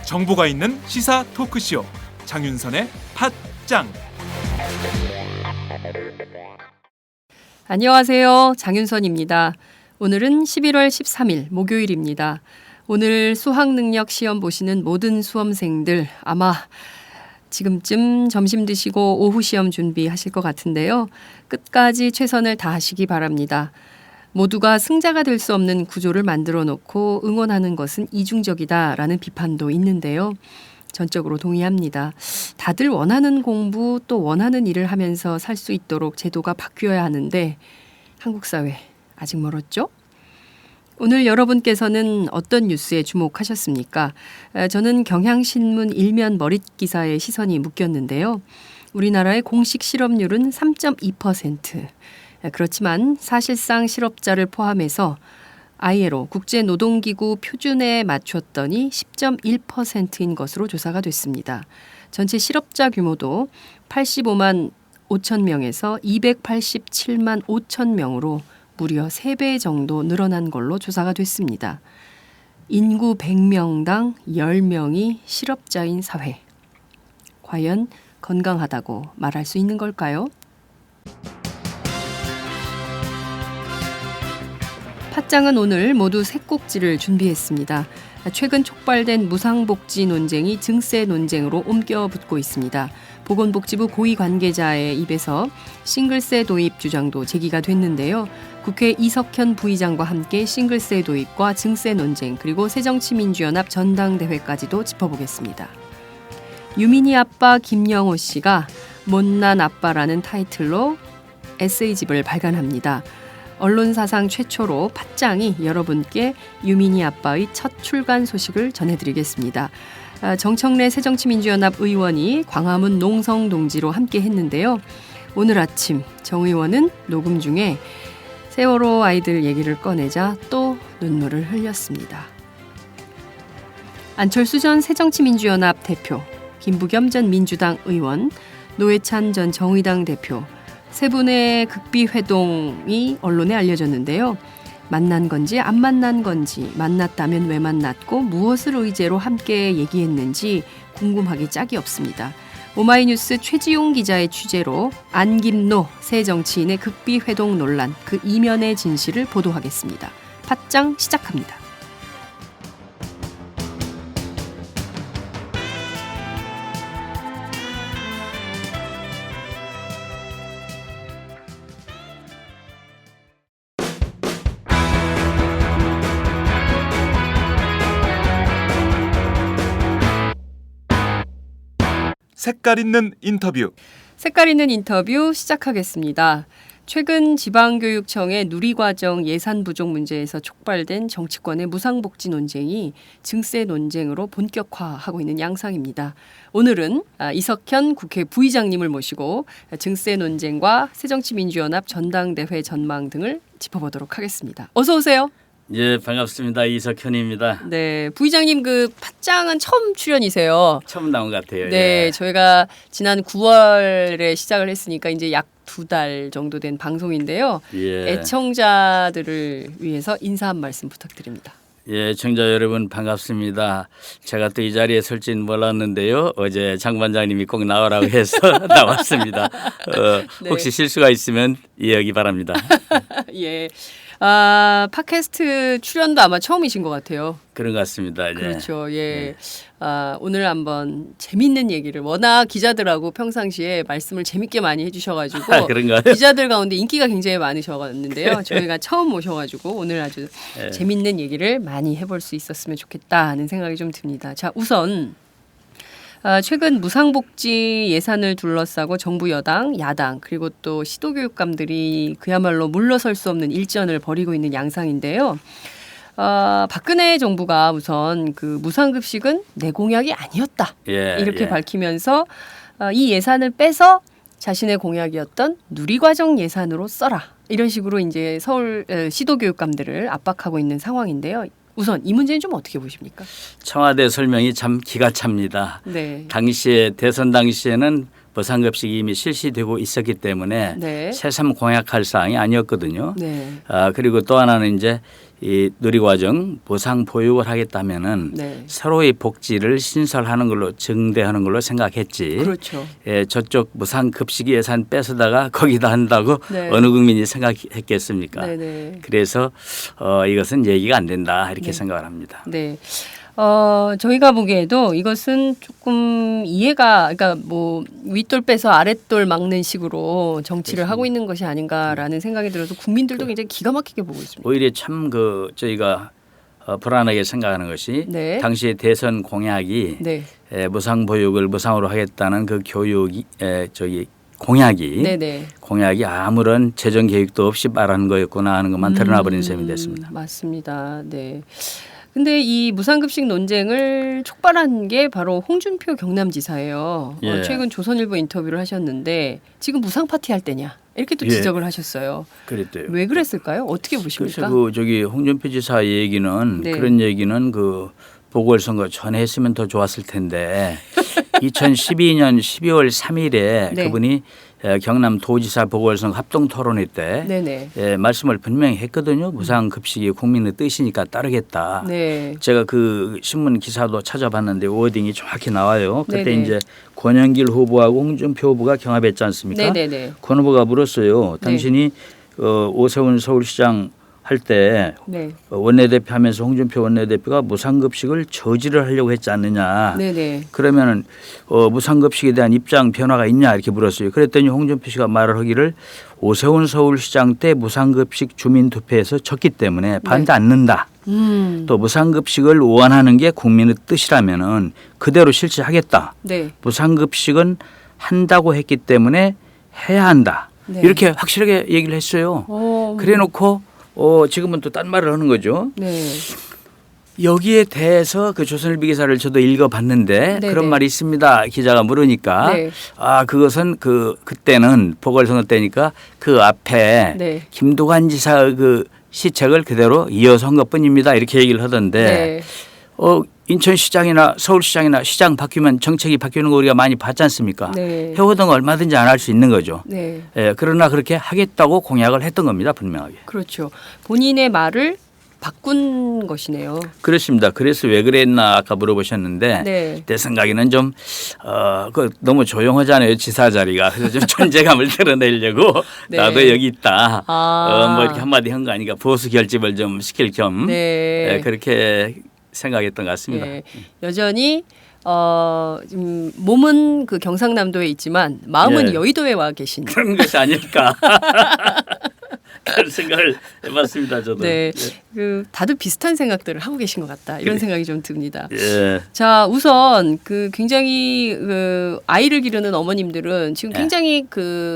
정보가 있는 시사 토크쇼 장윤선의 팟짱. 안녕하세요. 장윤선입니다. 오늘은 11월 13일 목요일입니다. 오늘 수학능력 시험 보시는 모든 수험생들 아마 지금쯤 점심 드시고 오후 시험 준비하실 것 같은데요. 끝까지 최선을 다하시기 바랍니다. 모두가 승자가 될 수 없는 구조를 만들어 놓고 응원하는 것은 이중적이다라는 비판도 있는데요. 전적으로 동의합니다. 다들 원하는 공부 또 원하는 일을 하면서 살 수 있도록 제도가 바뀌어야 하는데 한국 사회 아직 멀었죠? 오늘 여러분께서는 어떤 뉴스에 주목하셨습니까? 저는 경향신문 일면 머릿 기사에 시선이 묶였는데요. 우리나라의 공식 실업률은 3.2%. 그렇지만 사실상 실업자를 포함해서 ILO 국제노동기구 표준에 맞췄더니 10.1%인 것으로 조사가 됐습니다. 전체 실업자 규모도 85만 5천 명에서 287만 5천 명으로 무려 3배 정도 늘어난 걸로 조사가 됐습니다. 인구 100명당 10명이 실업자인 사회. 과연 건강하다고 말할 수 있는 걸까요? 팟짱은 오늘 모두 세 꼭지를 준비했습니다. 최근 촉발된 무상복지 논쟁이 증세 논쟁으로 옮겨붙고 있습니다. 보건복지부 고위 관계자의 입에서 싱글세 도입 주장도 제기가 됐는데요. 국회 이석현 부의장과 함께 싱글세 도입과 증세 논쟁 그리고 새정치민주연합 전당대회까지도 짚어보겠습니다. 유민희 아빠 김영호 씨가 못난 아빠라는 타이틀로 에세이집을 발간합니다. 언론사상 최초로 팟짱이 여러분께 유민희 아빠의 첫 출간 소식을 전해드리겠습니다. 정청래 새정치민주연합 의원이 광화문 농성동지로 함께 했는데요. 오늘 아침 정 의원은 녹음 중에 세월호 아이들 얘기를 꺼내자 또 눈물을 흘렸습니다. 안철수 전 새정치민주연합 대표, 김부겸 전 민주당 의원, 노회찬 전 정의당 대표, 세 분의 극비 회동이 언론에 알려졌는데요. 만난 건지 안 만난 건지, 만났다면 왜 만났고 무엇을 의제로 함께 얘기했는지 궁금하기 짝이 없습니다. 오마이뉴스 최지용 기자의 취재로 안김노 새 정치인의 극비 회동 논란 그 이면의 진실을 보도하겠습니다. 팟짱 시작합니다. 색깔 있는 인터뷰. 색깔 있는 인터뷰 시작하겠습니다. 최근 지방교육청의 누리과정 예산 부족 문제에서 촉발된 정치권의 무상복지 논쟁이 증세 논쟁으로 본격화하고 있는 양상입니다. 오늘은 이석현 국회 부의장님을 모시고 증세 논쟁과 새정치민주연합 전당대회 전망 등을 짚어보도록 하겠습니다. 어서 오세요. 예, 반갑습니다. 이석현입니다. 네, 부의장님 그 팟짱은 처음 출연이세요. 처음 나온 것 같아요. 네, 예. 저희가 지난 9월에 시작을 했으니까 이제 약 2달 정도 된 방송인데요. 예. 애청자들을 위해서 인사 한 말씀 부탁드립니다. 예, 청자 여러분 반갑습니다. 제가 또 이 자리에 설지는 몰랐는데요. 어제 장 반장님이 꼭 나오라고 해서 나왔습니다. 네. 혹시 실수가 있으면 이해하기 바랍니다. 예. 팟캐스트 출연도 아마 처음이신 것 같아요. 그런 것 같습니다. 예. 그렇죠. 예. 오늘 한번 재밌는 얘기를 워낙 기자들하고 평상시에 말씀을 재밌게 많이 해주셔가지고 그런가요? 기자들 가운데 인기가 굉장히 많으셔갔는데요. 저희가 처음 모셔가지고 오늘 아주 재밌는 얘기를 많이 해볼 수 있었으면 좋겠다는 생각이 좀 듭니다. 자, 우선 최근 무상복지 예산을 둘러싸고 정부 여당, 야당 그리고 또 시도교육감들이 그야말로 물러설 수 없는 일전을 벌이고 있는 양상인데요. 박근혜 정부가 우선 그 무상급식은 내 공약이 아니었다. 이렇게 밝히면서 이 예산을 빼서 자신의 공약이었던 누리과정 예산으로 써라. 이런 식으로 이제 서울 시도교육감들을 압박하고 있는 상황인데요. 우선 이 문제는 좀 어떻게 보십니까? 청와대 설명이 참 기가 찹니다. 네. 당시에 대선 당시에는 무상급식이 이미 실시되고 있었기 때문에 네. 새삼 공약할 사항이 아니었거든요. 네. 그리고 또 하나는 이제 이 누리과정 무상 보육을 하겠다면은 네. 서로의 복지를 신설하는 걸로 증대하는 걸로 생각했지. 그렇죠. 저쪽 무상급식 예산 뺏어다가 거기다 한다고 네. 어느 국민이 생각했겠습니까? 네네. 그래서 이것은 얘기가 안 된다 이렇게 네. 생각을 합니다. 네. 저희가 보기에도 이것은 조금 이해가, 그러니까 뭐 윗돌 빼서 아랫돌 막는 식으로 정치를 하고 있는 것이 아닌가라는 생각이 들어서 국민들도 굉장히 기가 막히게 보고 있습니다. 오히려 참 저희가 불안하게 생각하는 것이 네. 당시에 대선 공약이 네. 무상 보육을 무상으로 하겠다는 그 교육이 공약이 네네. 공약이 아무런 재정 계획도 없이 말하는 거였구나 하는 것만 드러나버린 셈이 됐습니다. 맞습니다. 네. 근데 이 무상급식 논쟁을 촉발한 게 바로 홍준표 경남지사예요. 예. 최근 조선일보 인터뷰를 하셨는데 지금 무상 파티 할 때냐 이렇게 또 예. 지적을 하셨어요. 그랬대요. 왜 그랬을까요? 어떻게 보십니까? 그래서 홍준표 지사 얘기는 네. 그런 얘기는 보궐선거 전에 했으면 더 좋았을 텐데 2012년 12월 3일에 네. 그분이 경남도지사 보궐선거 합동토론회 때 네네. 말씀을 분명히 했거든요. 무상급식이 국민의 뜻이니까 따르겠다. 네. 제가 그 신문 기사도 찾아봤는데 워딩이 정확히 나와요. 그때 네네. 이제 권영길 후보하고 홍준표 후보가 경합했지 않습니까? 네네네. 권 후보가 물었어요. 네. 당신이 오세훈 서울시장 할 때 네. 원내대표 하면서 홍준표 원내대표가 무상급식을 저지를 하려고 했지 않느냐. 네네. 그러면은 무상급식에 대한 입장 변화가 있냐 이렇게 물었어요. 그랬더니 홍준표 씨가 말을 하기를 오세훈 서울시장 때 무상급식 주민투표에서 졌기 때문에 반대 않는다. 또 무상급식을 원하는 게 국민의 뜻이라면은 그대로 실시하겠다. 네. 무상급식은 한다고 했기 때문에 해야 한다. 네. 이렇게 확실하게 얘기를 했어요. 그래놓고 지금은 또 딴 말을 하는 거죠. 네. 여기에 대해서 그 조선일보 기사를 저도 읽어봤는데 네네. 그런 말이 있습니다. 기자가 물으니까 네. 그것은 그때는 보궐선거 때니까 그 앞에 네. 김두관 지사 그 시책을 그대로 이어서 한 것뿐입니다. 이렇게 얘기를 하던데 네. 인천시장이나 서울시장이나 시장 바뀌면 정책이 바뀌는 거 우리가 많이 봤지 않습니까? 네. 해오던 거 얼마든지 안 할 수 있는 거죠. 네. 그러나 그렇게 하겠다고 공약을 했던 겁니다. 분명하게. 그렇죠. 본인의 말을 바꾼 것이네요. 그렇습니다. 그래서 왜 그랬나 아까 물어보셨는데 네. 내 생각에는 좀 너무 조용하잖아요. 지사 자리가. 그래서 좀 존재감을 드러내려고 네. 나도 여기 있다. 아. 이렇게 한마디 한 거 아닌가. 보수 결집을 좀 시킬 겸 네. 그렇게 생각했던 것 같습니다. 예. 여전히 몸은 그 경상남도에 있지만 마음은 예. 여의도에 와 계신. 그런 것이 아닐까. 그런 생각을 해봤습니다. 저도. 네, 다들 비슷한 생각들을 하고 계신 것 같다. 이런 생각이 좀 듭니다. 예. 자, 우선 굉장히 아이를 기르는 어머님들은 지금 굉장히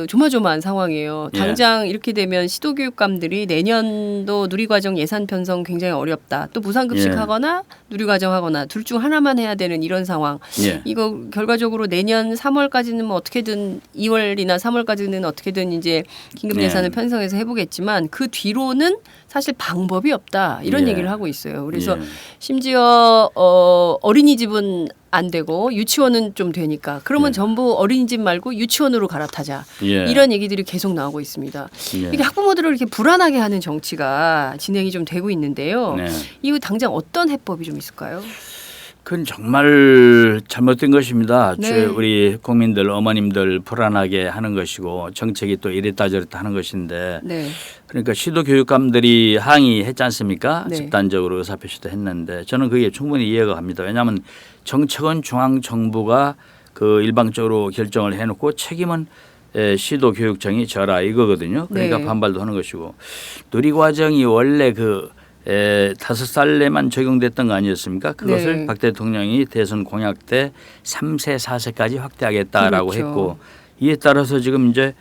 조마조마한 상황이에요. 예. 당장 이렇게 되면 시도교육감들이 내년도 누리과정 예산 편성 굉장히 어렵다. 또 무상급식하거나 누리과정 하거나 둘 중 하나만 해야 되는 이런 상황. 예. 이거 결과적으로 내년 3월까지는 뭐 어떻게든 2월이나 3월까지는 어떻게든 이제 긴급 예산을 편성해서 해보겠지만 그 뒤로는 사실 방법이 없다 이런 얘기를 하고 있어요. 그래서 심지어 어린이집은 안 되고 유치원은 좀 되니까 그러면 전부 어린이집 말고 유치원으로 갈아타자 이런 얘기들이 계속 나오고 있습니다. 이게 학부모들을 이렇게 불안하게 하는 정치가 진행이 좀 되고 있는데요. 이거 당장 어떤 해법이 좀 있을까요? 그건 정말 잘못된 것입니다. 네. 우리 국민들 어머님들 불안하게 하는 것이고 정책이 또 이랬다 저랬다 하는 것인데 네. 그러니까 시도교육감들이 항의했지 않습니까? 네. 집단적으로 의사표시도 했는데 저는 그게 충분히 이해가 갑니다. 왜냐하면 정책은 중앙정부가 일방적으로 결정을 해놓고 책임은 시도교육청이 져라 이거거든요. 그러니까 네. 반발도 하는 것이고 누리과정이 원래 5살에만 적용됐던 거 아니었습니까? 그것을 네. 박 대통령이 대선 공약 때 3세, 4세까지 확대하겠다라고 그렇죠. 했고 이에 따라서 지금 이제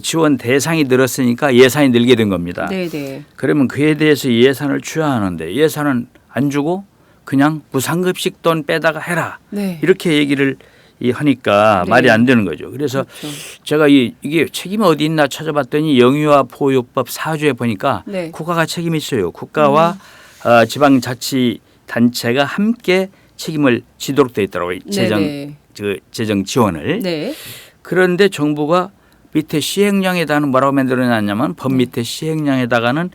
지원 대상이 늘었으니까 예산이 늘게 된 겁니다. 네네. 그러면 그에 대해서 예산을 추하하는데 예산은 안 주고 그냥 무상급식 돈 빼다가 해라. 네. 이렇게 얘기를 하니까 네. 말이 안 되는 거죠. 그래서 그렇죠. 제가 이게 책임이 어디 있나 찾아봤더니 영유아 보육법 4조에 보니까 네. 국가가 책임이 있어요. 국가와 지방자치단체가 함께 책임을 지도록 돼 있더라고요. 재정 지원을. 네. 그런데 정부가 밑에 시행령에다는 뭐라고 만들어놨냐면 법 밑에 시행령에다가는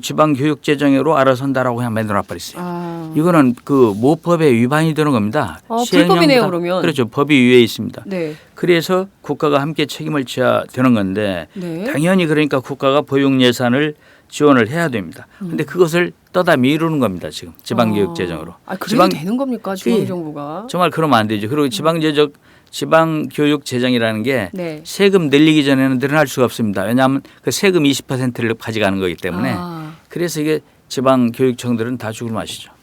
지방교육재정으로 알아서 한다라고 그냥 만들어놔버렸어요. 이거는 그 모법에 위반이 되는 겁니다. 불법이네요 그러면. 그렇죠. 법이 위에 있습니다. 네. 그래서 국가가 함께 책임을 져야 되는 건데 네. 당연히 그러니까 국가가 보육 예산을 지원을 해야 됩니다. 그런데 그것을 떠다 미루는 겁니다. 지금 지방교육재정으로. 그래도 되는 겁니까 중앙정부가? 정말 그러면 안 되죠. 그리고 지방교육재정이라는 게 네. 세금 늘리기 전에는 늘어날 수가 없습니다. 왜냐하면 그 세금 20%를 가져가는 거기 때문에 그래서 이게 지방교육청들은 다 죽을 맛이죠.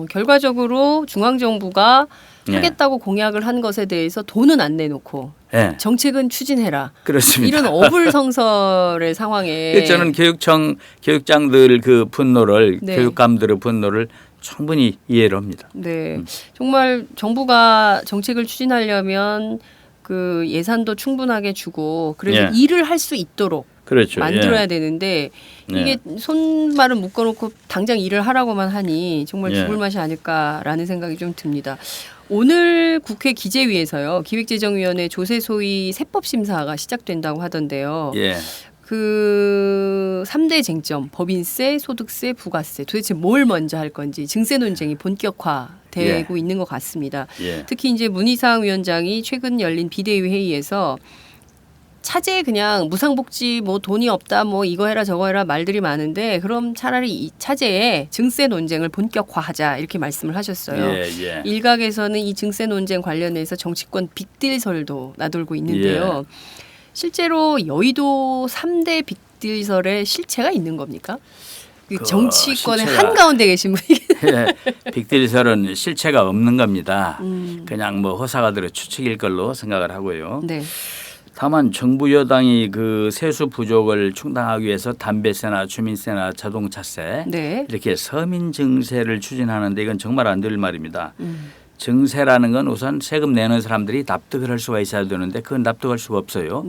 결과적으로 중앙정부가 하겠다고 공약을 한 것에 대해서 돈은 안 내놓고 네. 정책은 추진해라. 그렇습니다. 이런 어불성설의 상황에 저는 교육장들 그 분노를 네. 교육감들의 분노를 충분히 이해를 합니다. 네, 정말 정부가 정책을 추진하려면 그 예산도 충분하게 주고 그래서 일을 할 수 있도록 그렇죠. 만들어야 되는데 이게 손발을 묶어놓고 당장 일을 하라고만 하니 정말 죽을 맛이 아닐까라는 생각이 좀 듭니다. 오늘 국회 기재위에서요 기획재정위원회 조세소위 세법 심사가 시작된다고 하던데요. 그 3대 쟁점 법인세, 소득세, 부가세 도대체 뭘 먼저 할 건지 증세 논쟁이 본격화되고 있는 것 같습니다. 특히 이제 문희상 위원장이 최근 열린 비대위 회의에서 차제에 그냥 무상복지 뭐 돈이 없다 뭐 이거 해라 저거 해라 말들이 많은데 그럼 차라리 이 차제에 증세 논쟁을 본격화하자 이렇게 말씀을 하셨어요. 일각에서는 이 증세 논쟁 관련해서 정치권 빅딜설도 나돌고 있는데요. 실제로 여의도 3대 빅딜설의 실체가 있는 겁니까? 정치권의 한가운데 계신 분이 빅딜설은 실체가 없는 겁니다. 그냥 뭐 호사가들의 추측일 걸로 생각을 하고요. 네. 다만 정부 여당이 그 세수 부족을 충당하기 위해서 담배세나 주민세나 자동차세 이렇게 서민 증세를 추진하는데 이건 정말 안 될 말입니다. 증세라는 건 우선 세금 내는 사람들이 납득을 할 수가 있어야 되는데 그건 납득할 수가 없어요.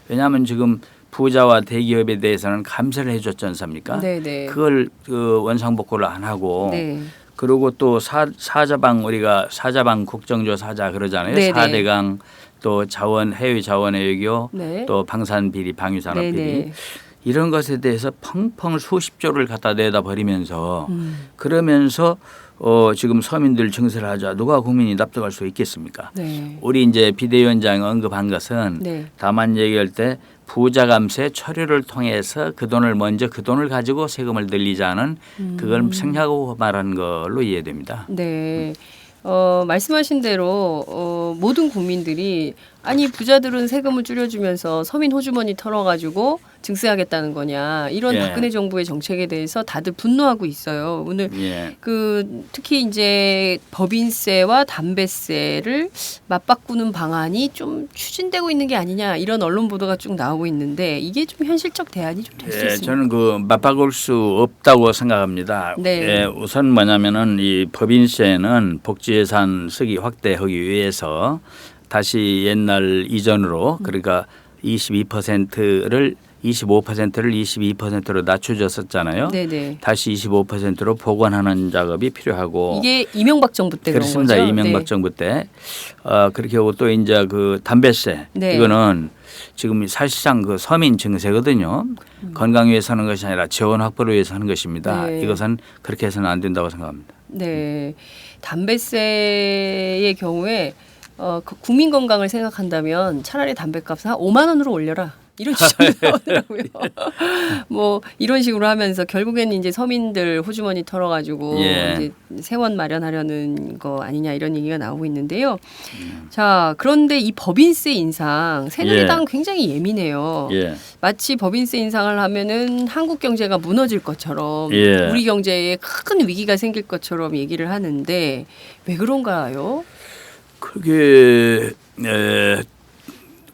왜냐하면 지금 부자와 대기업에 대해서는 감세를 해줬지 않습니까? 그걸 그 원상복구를 안 하고 그리고 또 사자방 우리가 사자방 국정조사 하자 그러잖아요. 4대강 또 자원 해외 자원의 외교 또 방산 비리 방위산업 비리 이런 것에 대해서 펑펑 수십조를 갖다 내다 버리면서 그러면서 지금 서민들 증세를 하자 누가 국민이 납득할 수 있겠습니까? 우리 이제 비대위원장이 언급한 것은 다만 얘기할 때 부자 감세 처리를 통해서 그 돈을 가지고 세금을 늘리자는 그걸 생략하고 말한 걸로 이해됩니다. 네. 말씀하신 대로 모든 국민들이 아니 부자들은 세금을 줄여주면서 서민 호주머니 털어가지고 증세하겠다는 거냐 이런 박근혜 정부의 정책에 대해서 다들 분노하고 있어요. 오늘 그 특히 이제 법인세와 담배세를 맞바꾸는 방안이 좀 추진되고 있는 게 아니냐 이런 언론 보도가 쭉 나오고 있는데 이게 좀 현실적 대안이 좀 될 수 있습니다. 저는 그 맞바꿀 수 없다고 생각합니다. 우선 뭐냐면은 이 법인세는 복지예산 쓰기 확대하기 위해서 다시 옛날 이전으로 그러니까 25%를 22%로 낮춰졌었잖아요. 다시 25%로 복원하는 작업이 필요하고 이게 이명박 정부 때 그렇습니다. 그런 거죠? 이명박 정부 때 그렇게 하고 또 이제 그 담배세 이거는 지금 사실상 그 서민 증세거든요. 건강 위해서 하는 것이 아니라 재원 확보를 위해서 하는 것입니다. 이것은 그렇게 해서는 안 된다고 생각합니다. 담배세의 경우에 국민 건강을 생각한다면 차라리 담배값을 한 5만 원으로 올려라. 이런 주장이 나오더라고요. 뭐 이런 식으로 하면서 결국에는 이제 서민들 호주머니 털어가지고 이제 세원 마련하려는 거 아니냐 이런 얘기가 나오고 있는데요. 자 그런데 이 법인세 인상 새누리당 굉장히 예민해요. 마치 법인세 인상을 하면은 한국 경제가 무너질 것처럼 우리 경제에 큰 위기가 생길 것처럼 얘기를 하는데 왜 그런가요? 그게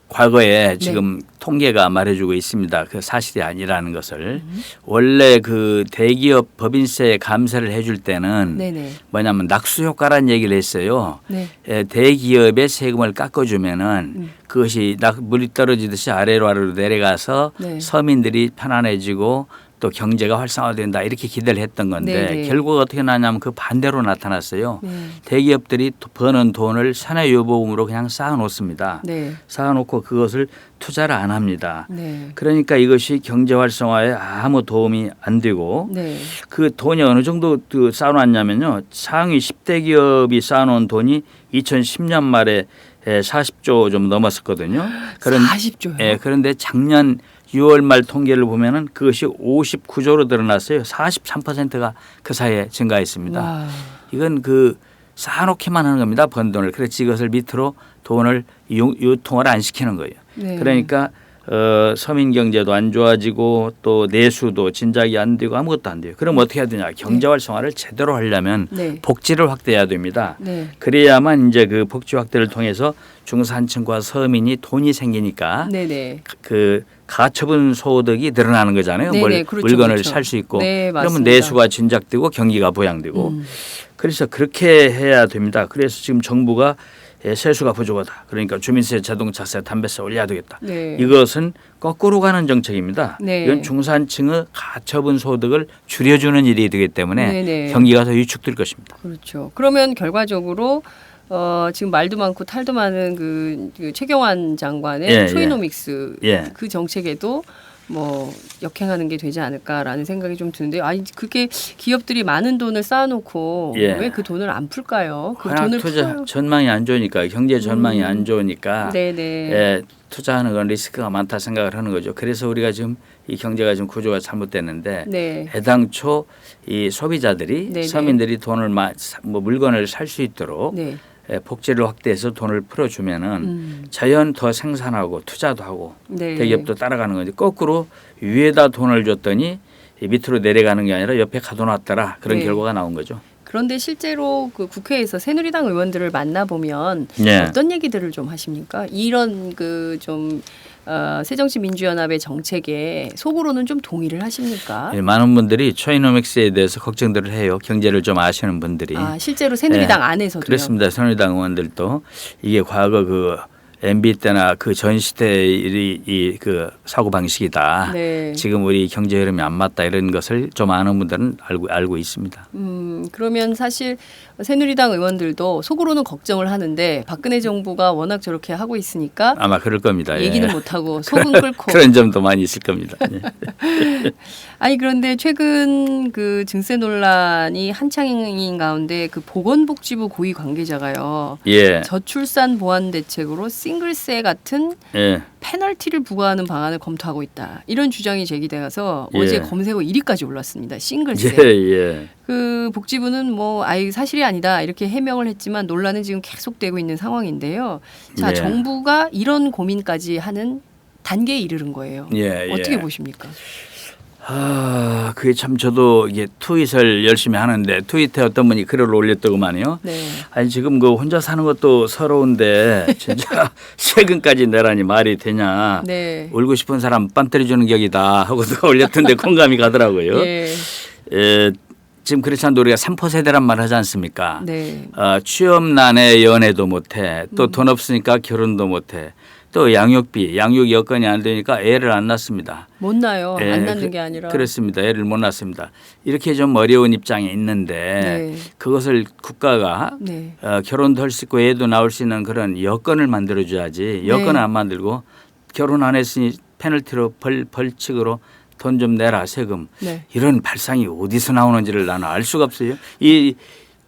과거에 지금 통계가 말해주고 있습니다. 그 사실이 아니라는 것을 원래 그 대기업 법인세 감세를 해줄 때는 뭐냐면 낙수 효과라는 얘기를 했어요. 대기업의 세금을 깎아주면은 그것이 물이 떨어지듯이 아래로 내려가서 서민들이 편안해지고 또 경제가 활성화된다 이렇게 기대를 했던 건데 네네. 결국 어떻게 나냐면 그 반대로 나타났어요. 네. 대기업들이 버는 돈을 산해유보금으로 그냥 쌓아놓습니다. 네. 쌓아놓고 그것을 투자를 안 합니다. 네. 그러니까 이것이 경제 활성화에 아무 도움이 안 되고 네. 그 돈이 어느 정도 그 쌓아놨냐면요. 상위 10대 기업이 쌓아놓은 돈이 2010년 말에 40조 좀 넘었었거든요. 40조요. 예, 그런데 작년 6월 말 통계를 보면은 그것이 59조로 늘어났어요. 43%가 그 사이에 증가했습니다. 와. 이건 그 쌓아놓기만 하는 겁니다. 번 돈을. 그래서 이것을 밑으로 돈을 유통을 안 시키는 거예요. 네. 그러니까 서민 경제도 안 좋아지고 또 내수도 진작이 안 되고 아무것도 안 돼요. 그럼 어떻게 해야 되냐? 경제 활성화를 제대로 하려면 네. 복지를 확대해야 됩니다. 네. 그래야만 이제 그 복지 확대를 통해서 중산층과 서민이 돈이 생기니까 네네. 그 가처분 소득이 늘어나는 거잖아요. 네네, 그렇죠, 물건을 그렇죠. 살 수 있고 네, 그러면 맞습니다. 내수가 진작되고 경기가 부양되고 그래서 그렇게 해야 됩니다. 그래서 지금 정부가 세수가 부족하다. 그러니까 주민세, 자동차세, 담배세 올려야 되겠다. 네. 이것은 거꾸로 가는 정책입니다. 네. 이건 중산층의 가처분 소득을 줄여주는 일이 되기 때문에 네네. 경기가 더 위축될 것입니다. 그렇죠. 그러면 결과적으로 지금 말도 많고 탈도 많은 그 최경환 장관의 예, 초이노믹스 예. 그 정책에도 뭐 역행하는 게 되지 않을까라는 생각이 좀 드는데 아니 그렇게 기업들이 많은 돈을 쌓아놓고 예. 왜 그 돈을 안 풀까요? 그 워낙 돈을 투자 풀어요. 전망이 안 좋으니까 경제 전망이 안 좋으니까 네네. 예, 투자하는 건 리스크가 많다 생각을 하는 거죠. 그래서 우리가 지금 이 경제가 지금 구조가 잘못됐는데 네. 애당초 이 소비자들이 네네. 서민들이 돈을 뭐 물건을 살 수 있도록 네. 복지를 확대해서 돈을 풀어주면은 자연 더 생산하고 투자도 하고 네. 대기업도 따라가는 건데 거꾸로 위에다 돈을 줬더니 밑으로 내려가는 게 아니라 옆에 가둬놨더라 그런 네. 결과가 나온 거죠. 그런데 실제로 그 국회에서 새누리당 의원들을 만나보면 네. 어떤 얘기들을 좀 하십니까? 이런 그 좀 새정치민주연합의 정책에 속으로는 좀 동의를 하십니까? 예, 많은 분들이 초이노믹스에 대해서 걱정들을 해요. 경제를 좀 아시는 분들이. 아 실제로 새누리당 예, 안에서도요. 그렇습니다. 새누리당 의원들도 이게 과거 그 MB 때나 그 전 시대의 그 사고 방식이다. 네. 지금 우리 경제 흐름이 안 맞다 이런 것을 좀 아는 분들은 알고 있습니다. 그러면 사실 새누리당 의원들도 속으로는 걱정을 하는데 박근혜 정부가 워낙 저렇게 하고 있으니까 아마 그럴 겁니다. 얘기는 예. 못하고 속은 끓고. 그런 점도 많이 있을 겁니다. 예. 아니 그런데 최근 그 증세 논란이 한창인 가운데 그 보건복지부 고위 관계자가요. 예. 저출산 보완 대책으로 싱글세 같은 예. 페널티를 부과하는 방안을 검토하고 있다. 이런 주장이 제기돼서 예. 어제 검색어 1위까지 올랐습니다. 싱글세. 예. 그 복지부는 뭐 아예 사실이 아니다 이렇게 해명을 했지만 논란은 지금 계속되고 있는 상황인데요. 자 예. 정부가 이런 고민까지 하는 단계에 이르는 거예요. 예. 어떻게 예. 보십니까? 아, 그게 참 저도 이게 트윗을 열심히 하는데 트위터에 어떤 분이 글을 올렸더구만요. 네. 아니 지금 그 혼자 사는 것도 서러운데 진짜 세금까지 내라니 말이 되냐. 네. 울고 싶은 사람 뺨 때려주는 격이다 하고 누가 올렸던데 공감이 가더라고요. 예. 지금 그렇지 않아도 우리가 3포 세대란 말 하지 않습니까? 네. 취업난에 연애도 못해 또 돈 없으니까 결혼도 못해 또 양육비 양육 여건이 안 되니까 애를 안 낳습니다. 못 나요. 예, 안 낳는 게 아니라. 그렇습니다. 애를 못 낳습니다. 이렇게 좀 어려운 입장에 있는데 네. 그것을 국가가 네. 결혼도 할 수 있고 애도 낳을 수 있는 그런 여건을 만들어줘야지 여건을 네. 안 만들고 결혼 안 했으니 페널티로 벌칙으로 돈 좀 내라 세금 네. 이런 발상이 어디서 나오는지를 나는 알 수가 없어요. 이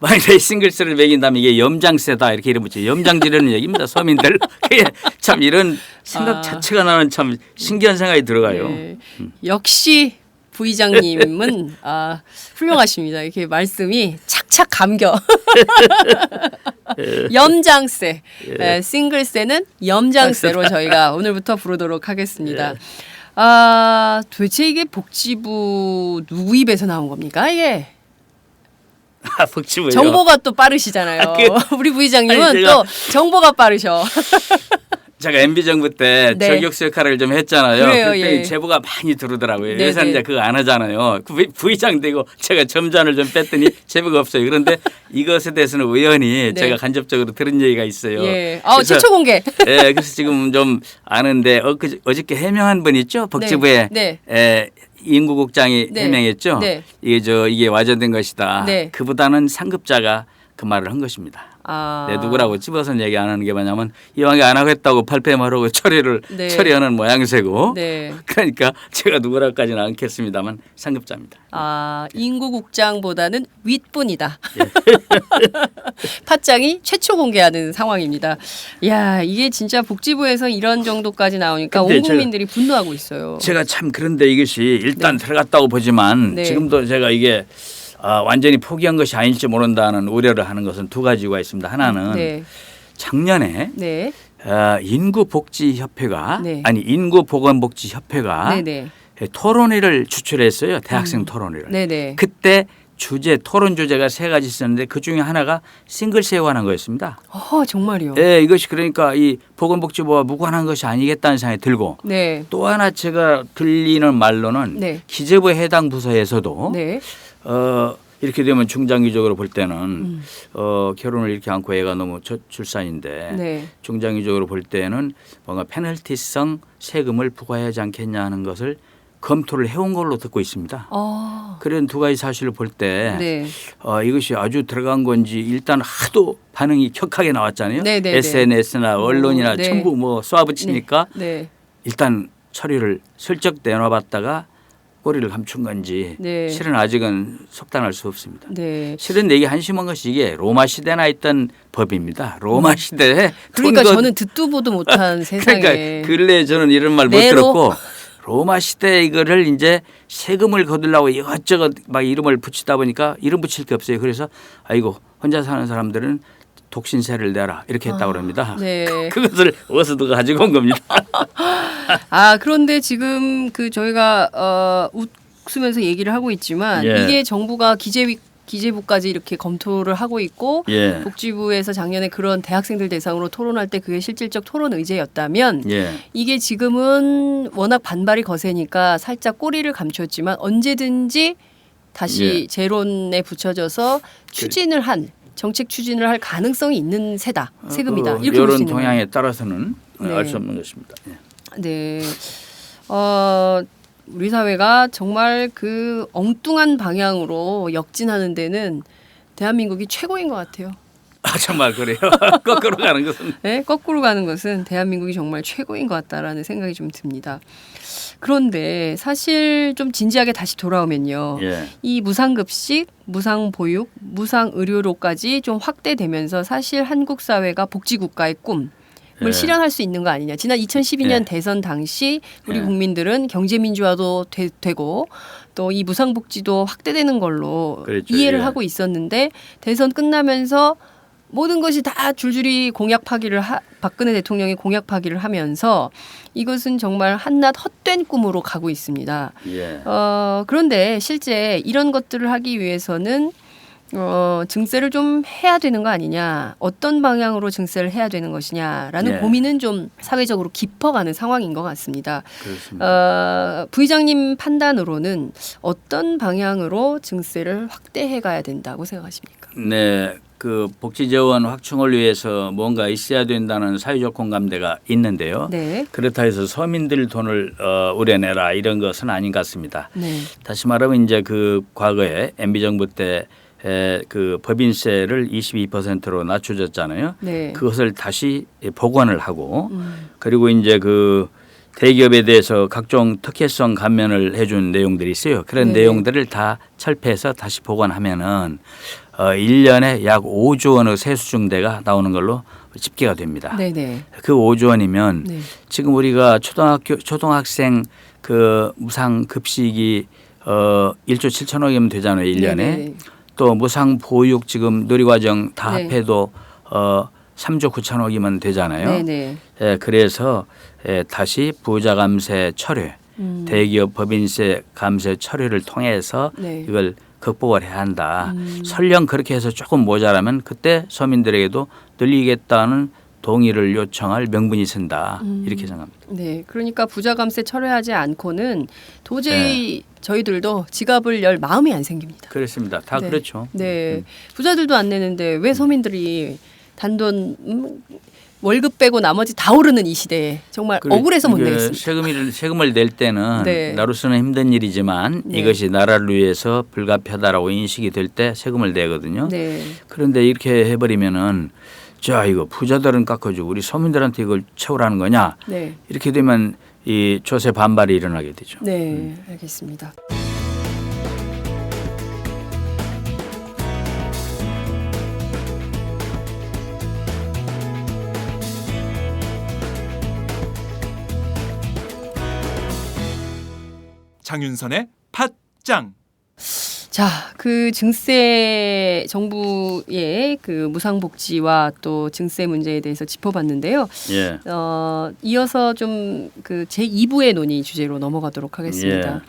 만약에 싱글세를 매긴다면 이게 염장세다 이렇게 이름 붙여 염장 지르는 얘기입니다. 서민들. 그게 참 이런 생각 아. 자체가 나는 참 신기한 생각이 들어가요. 네. 역시 부의장님은 훌륭하십니다. 이렇게 말씀이 착착 감겨. 염장세, 싱글세는 염장세로 저희가 오늘부터 부르도록 하겠습니다. 도대체 이게 복지부 누구 입에서 나온 겁니까? 이게 복지부요. 정보가 또 빠르시잖아요. 우리 부의장님은 아니, 제가- 또 정보가 빠르셔. 제가 MB 정부 때 네. 저격수 역할을 좀 했잖아요. 그래요, 그때 예. 제보가 많이 들어오더라고요. 네, 요새는 네. 이제 그거 안 하잖아요. 부의장 되고 제가 점잔을 좀 뺐더니 제보가 없어요. 그런데 이것에 대해서는 의원이 네. 제가 간접적으로 들은 얘기가 있어요. 예. 그래서- 최초 공개. 예, 그래서 지금 좀 아는데 어저께 해명한 분 있죠? 복지부에 네. 인구국장이 네. 해명했죠. 네. 이게 와전된 것이다. 네. 그보다는 상급자가 그 말을 한 것입니다. 아. 내 누구라고 집어서 얘기 안 하는 게 뭐냐면 이왕에 안 하겠다고 발뺌하라고 네. 처리하는 모양새고 네. 그러니까 제가 누구라고까지는 않겠습니다만 상급자입니다. 아, 인구국장보다는 윗분이다. 예. 팟짱이 최초 공개하는 상황입니다. 야, 이게 진짜 복지부에서 이런 정도까지 나오니까 근데 온 국민들이 분노하고 있어요. 제가 참 그런데 이것이 일단 들어갔다고 보지만 네. 지금도 제가 이게 완전히 포기한 것이 아닐지 모른다는 우려를 하는 것은 두 가지가 있습니다. 하나는 네. 작년에 네. 인구복지협회가 네. 아니 인구보건복지협회가 네, 네. 토론회를 추출했어요. 대학생 토론회를. 네, 네. 그때 토론 주제가 세 가지 있었는데 그 중에 하나가 싱글세에 관한 거였습니다. 정말요. 예, 이것이 그러니까 이 보건복지부와 무관한 것이 아니겠다는 생각이 들고 네. 또 하나 제가 들리는 말로는 네. 기재부 해당 부서에서도 네. 이렇게 되면 중장기적으로 볼 때는 결혼을 이렇게 않고 애가 너무 출산인데 네. 중장기적으로 볼 때는 뭔가 페널티성 세금을 부과하지 않겠냐 하는 것을 검토를 해온 걸로 듣고 있습니다. 그런 두 가지 사실을 볼 때 네. 이것이 아주 들어간 건지 일단 하도 반응이 격하게 나왔잖아요. 네, 네, 네. SNS나 언론이나 네. 전부 뭐 쏘아붙이니까 네. 일단 처리를 슬쩍 내놔봤다가 꼬리를 감춘 건지 네. 실은 아직은 속단할 수 없습니다. 네. 실은 되게 한심한 것이 이게 로마 시대나 있던 법입니다. 로마 시대에 그러니까 돈도 저는 듣도 보도 못한 세상에. 그러니까 근래에 저는 이런 말 못 네로. 들었고 로마 시대에 이거를 이제 세금을 거두려고 이것저것 막 이름을 붙이다 보니까 이름 붙일 게 없어요. 그래서 아이고 혼자 사는 사람들은 독신세를 내라 이렇게 했다고 그럽니다. 네. 그것을 어디서 누가 가지고 온 겁니다. 그런데 지금 저희가 웃으면서 얘기를 하고 있지만 예. 이게 정부가 기재부까지 이렇게 검토를 하고 있고 예. 복지부에서 작년에 그런 대학생들 대상으로 토론할 때 그게 실질적 토론 의제였다면 예. 이게 지금은 워낙 반발이 거세니까 살짝 꼬리를 감췄지만 언제든지 다시 예. 재론에 붙여져서 정책 추진을 할 가능성이 있는 세금이다. 이렇게 볼 수 이런 있는 거예요. 동향에 따라서는 네. 알 수 없는 것입니다. 예. 네. 우리 사회가 정말 그 엉뚱한 방향으로 역진하는 데는 대한민국이 최고인 것 같아요. 정말 그래요. 거꾸로 가는 것은. 네, 거꾸로 가는 것은 대한민국이 정말 최고인 것 같다라는 생각이 좀 듭니다. 그런데 사실 좀 진지하게 다시 돌아오면요. 예. 이 무상급식, 무상보육, 무상의료로까지 좀 확대되면서 사실 한국 사회가 복지국가의 꿈을 예. 실현할 수 있는 거 아니냐. 지난 2012년 예. 대선 당시 우리 예. 국민들은 경제민주화도 되고 또 이 무상복지도 확대되는 걸로 그렇죠. 이해를 예. 하고 있었는데 대선 끝나면서 모든 것이 다 줄줄이 박근혜 대통령이 공약 파기를 하면서 이것은 정말 한낱 헛된 꿈으로 가고 있습니다. 예. 그런데 실제 이런 것들을 하기 위해서는 증세를 좀 해야 되는 거 아니냐, 어떤 방향으로 증세를 해야 되는 것이냐라는 예. 고민은 좀 사회적으로 깊어가는 상황인 것 같습니다. 그렇습니다. 부의장님 판단으로는 어떤 방향으로 증세를 확대해 가야 된다고 생각하십니까? 네. 그 복지 재원 확충을 위해서 뭔가 있어야 된다는 사회적 공감대가 있는데요. 네. 그렇다 해서 서민들 돈을 우려내라 이런 것은 아닌 것 같습니다. 네. 다시 말하면 이제 그 과거에 MB 정부 때 그 법인세를 22%로 낮춰졌잖아요. 네. 그것을 다시 복원을 하고 그리고 이제 그 대기업에 대해서 각종 특혜성 감면을 해준 내용들이 있어요. 그런 네네. 내용들을 다 철폐해서 다시 복원하면은 1년에 약 5조 원의 세수 증대가 나오는 걸로 집계가 됩니다. 네네. 그 5조 원이면 네. 지금 우리가 초등학생 그 무상 급식이 1조 7천억이면 되잖아요. 1년에. 네네. 또 무상 보육 지금 누리과정 다 네. 합해도 3조 9천억이면 되잖아요. 네네. 그래서 다시 부자 감세 철회, 대기업 법인세 감세 철회를 통해서 네. 이걸 극복을 해야 한다. 설령 그렇게 해서 조금 모자라면 그때 서민들에게도 늘리겠다는 동의를 요청할 명분이 쓴다. 이렇게 생각합니다. 네, 그러니까 부자 감세 철회하지 않고는 도저히 저희들도 지갑을 열 마음이 안 생깁니다. 그렇습니다. 다 네. 그렇죠. 네, 부자들도 안 내는데 왜 서민들이 단돈 월급 빼고 나머지 다 오르는 이 시대에 정말 억울해서 못 내겠습니다. 세금을 낼 때는 네. 나로서는 힘든 일이지만 네. 이것이 나라를 위해서 불가피하다라고 인식이 될 때 세금을 내거든요. 네. 그런데 이렇게 해버리면은 자 이거 부자들은 깎아주고 우리 서민들한테 이걸 채우라는 거냐 네. 이렇게 되면 이 조세 반발이 일어나게 되죠. 네, 알겠습니다. 장윤선의 팟짱. 자, 그 증세 정부의 그 무상복지와 또 증세 문제에 대해서 짚어봤는데요. 예. 이어서 좀 그 제2부의 논의 주제로 넘어가도록 하겠습니다.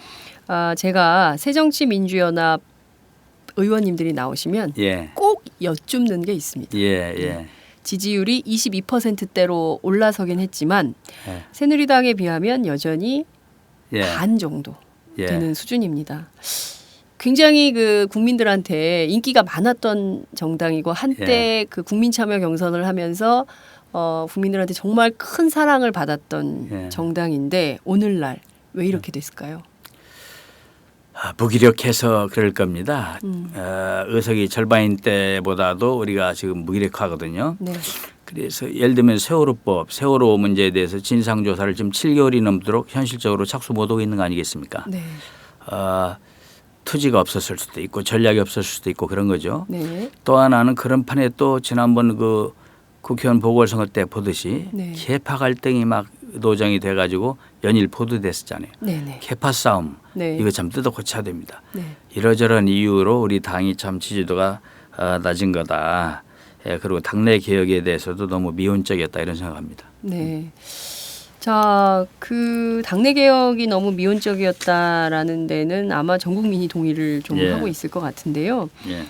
제가 새정치민주연합 의원님들이 나오시면 예. 꼭 여쭙는 게 있습니다. 예. 지지율이 22%대로 올라서긴 했지만 예. 새누리당에 비하면 여전히 예. 반 정도 예. 되는 수준입니다. 굉장히 그 국민들한테 인기가 많았던 정당이고 한때 그 국민 참여 경선을 하면서 국민들한테 정말 큰 사랑을 받았던 정당인데 오늘날 왜 이렇게 됐을까요? 무기력해서 그럴 겁니다. 의석이 절반인 때보다도 우리가 지금 무기력하거든요. 네. 그래서 예를 들면 세월호 문제에 대해서 진상조사를 지금 7개월이 넘도록 현실적으로 착수 못하고 있는 거 아니겠습니까? 네. 투지가 없었을 수도 있고 전략이 없었을 수도 있고 그런 거죠. 네. 또 하나는 그런 판에 또 지난번 그 국회의원 보궐선거 때 보듯이 네. 계파 갈등이 막 노정이 돼가지고 연일 보도됐었잖아요. 네네. 계파 싸움 네. 이거 참 뜯어 고쳐야 됩니다. 네. 이러저런 이유로 우리 당이 참 지지도가 낮은 거다. 그리고 당내 개혁에 대해서도 너무 미온적이었다 이런 생각합니다. 네. 자, 그 당내 개혁이 너무 미온적이었다라는 데는 아마 전 국민이 동의를 좀 하고 있을 것 같은데요. 예.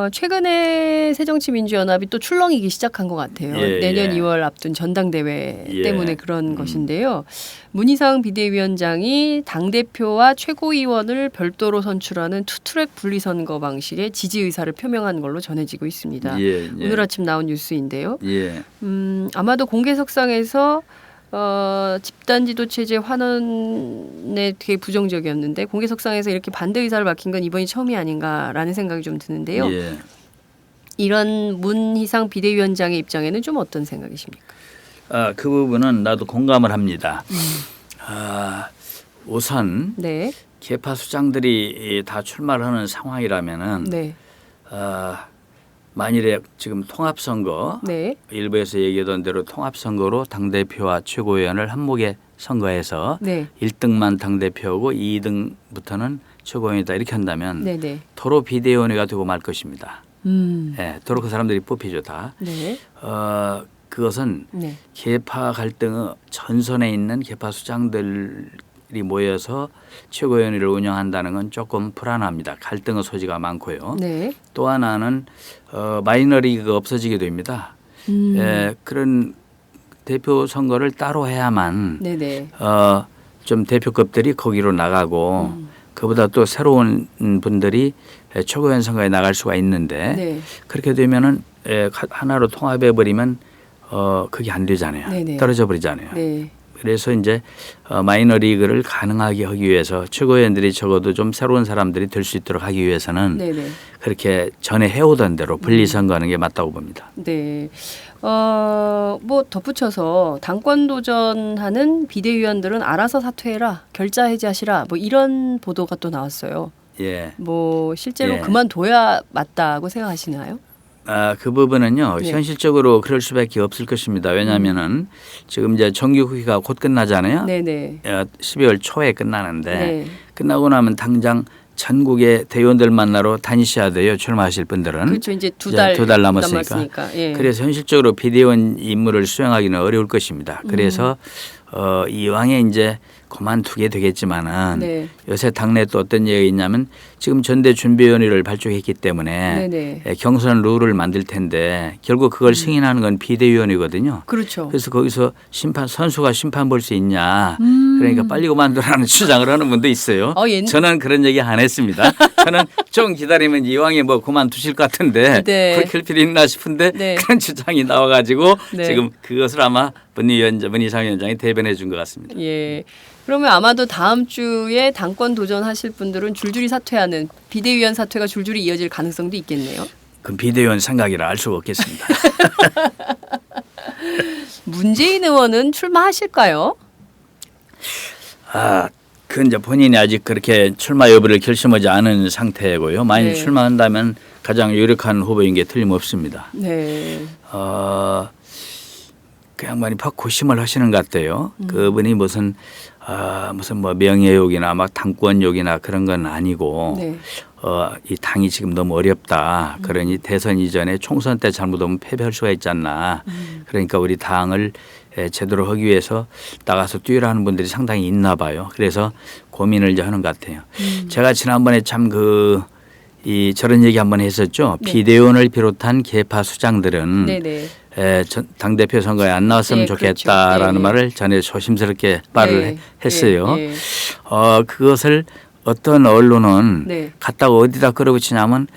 최근에 새정치민주연합이 또 출렁이기 시작한 것 같아요. 내년 2월 앞둔 전당대회 때문에 그런 것인데요. 문희상 비대위원장이 당대표와 최고위원을 별도로 선출하는 투트랙 분리선거 방식의 지지 의사를 표명한 걸로 전해지고 있습니다. 오늘 아침 나온 뉴스인데요. 아마도 공개석상에서 집단지도 체제 환원에 되게 부정적이었는데 공개석상에서 이렇게 반대 의사를 밝힌 건 이번이 처음이 아닌가라는 생각이 좀 드는데요. 이런 문희상 비대위원장의 입장에는 좀 어떤 생각이십니까? 그 부분은 나도 공감을 합니다. 우선 네. 계파 수장들이 다 출마를 하는 상황이라면은 네. 만일에 지금 통합선거 네. 일부에서 얘기하던 대로 통합선거로 당대표와 최고위원을 한목에 선거해서 네. 1등만 당대표고 2등부터는 최고위원이다 이렇게 한다면 네네. 도로 비대위원회가 되고 말 것입니다. 네. 도로 그 사람들이 뽑히죠 다. 네. 그것은 네. 계파 갈등의 전선에 있는 계파 수장들이 모여서 최고위원회를 운영한다는 건 조금 불안합니다. 갈등의 소지가 많고요. 네. 또 하나는 마이너리그가 없어지게 됩니다. 그런 대표 선거를 따로 해야만 네네. 좀 대표급들이 거기로 나가고 그보다 또 새로운 분들이 최고위원 선거에 나갈 수가 있는데 네. 그렇게 되면은 하나로 통합해 버리면 그게 안 되잖아요. 네네. 떨어져 버리잖아요. 네. 그래서 이제 마이너리그를 가능하게 하기 위해서 최고위원들이 적어도 좀 새로운 사람들이 될 수 있도록 하기 위해서는 네네. 그렇게 전에 해오던 대로 분리선거하는 게 맞다고 봅니다. 네. 뭐 덧붙여서 당권 도전하는 비대위원들은 알아서 사퇴해라, 결자 해제하시라, 뭐 이런 보도가 또 나왔어요. 예. 뭐 실제로 그만둬야 맞다고 생각하시나요? 그 부분은요. 네. 현실적으로 그럴 수밖에 없을 것입니다. 왜냐하면은 지금 이제 정기국회가 곧 끝나잖아요. 네네. 12월 초에 끝나는데 네. 끝나고 나면 당장 전국의 대의원들 만나러 다니셔야 돼요. 출마하실 분들은. 그렇죠. 이제 두 달 남았으니까. 예. 그래서 현실적으로 비대위원 임무를 수행하기는 어려울 것입니다. 그래서 이왕에 이제 그만두게 되겠지만은 네. 요새 당내 또 어떤 얘기가 있냐면 지금 전대준비위원회를 발족했기 때문에 네네. 경선 룰을 만들 텐데 결국 그걸 승인하는 건 비대위원회거든요. 그렇죠. 그래서 거기서 선수가 심판 볼 수 있냐 그러니까 빨리 그만두라는 주장을 하는 분도 있어요. 저는 그런 얘기 안 했습니다. 저는 좀 기다리면 이왕에 뭐 그만두실 것 같은데 네. 그렇게 할 필요 있나 싶은데 네. 그런 주장이 나와가지고 네. 지금 그것을 아마 문희상 위원장이 대변해 준 것 같습니다. 예. 그러면 아마도 다음 주에 당권 도전하실 분들은 줄줄이 사퇴하는 비대위원 사퇴가 줄줄이 이어질 가능성도 있겠네요. 그 비대위원 생각이라 알 수가 없겠습니다. 문재인 의원은 출마하실까요? 그 이제 본인이 아직 그렇게 출마 여부를 결심하지 않은 상태고요. 만약 네. 출마한다면 가장 유력한 후보인 게 틀림없습니다. 네. 그 양반이 팍 고심을 하시는 것 같아요. 그분이 무슨 뭐 명예욕이나 막 당권욕이나 그런 건 아니고 네. 이 당이 지금 너무 어렵다. 그러니 대선 이전에 총선 때 잘못하면 패배할 수가 있지 않나. 그러니까 우리 당을 제대로 하기 위해서 나가서 뛰으라 하는 분들이 상당히 있나 봐요. 그래서 고민을 이제 하는 것 같아요. 제가 지난번에 참 저런 얘기 한번 했었죠. 네. 비대위원을 비롯한 계파 수장들은 네네. 당대표 선거에 안 나왔으면 네, 좋겠다라는 그렇죠. 네. 말을 전에 조심스럽게 말을 네. 했어요. 네. 네. 그것을 어떤 언론은 네. 갖다가 어디다 끌어붙이냐면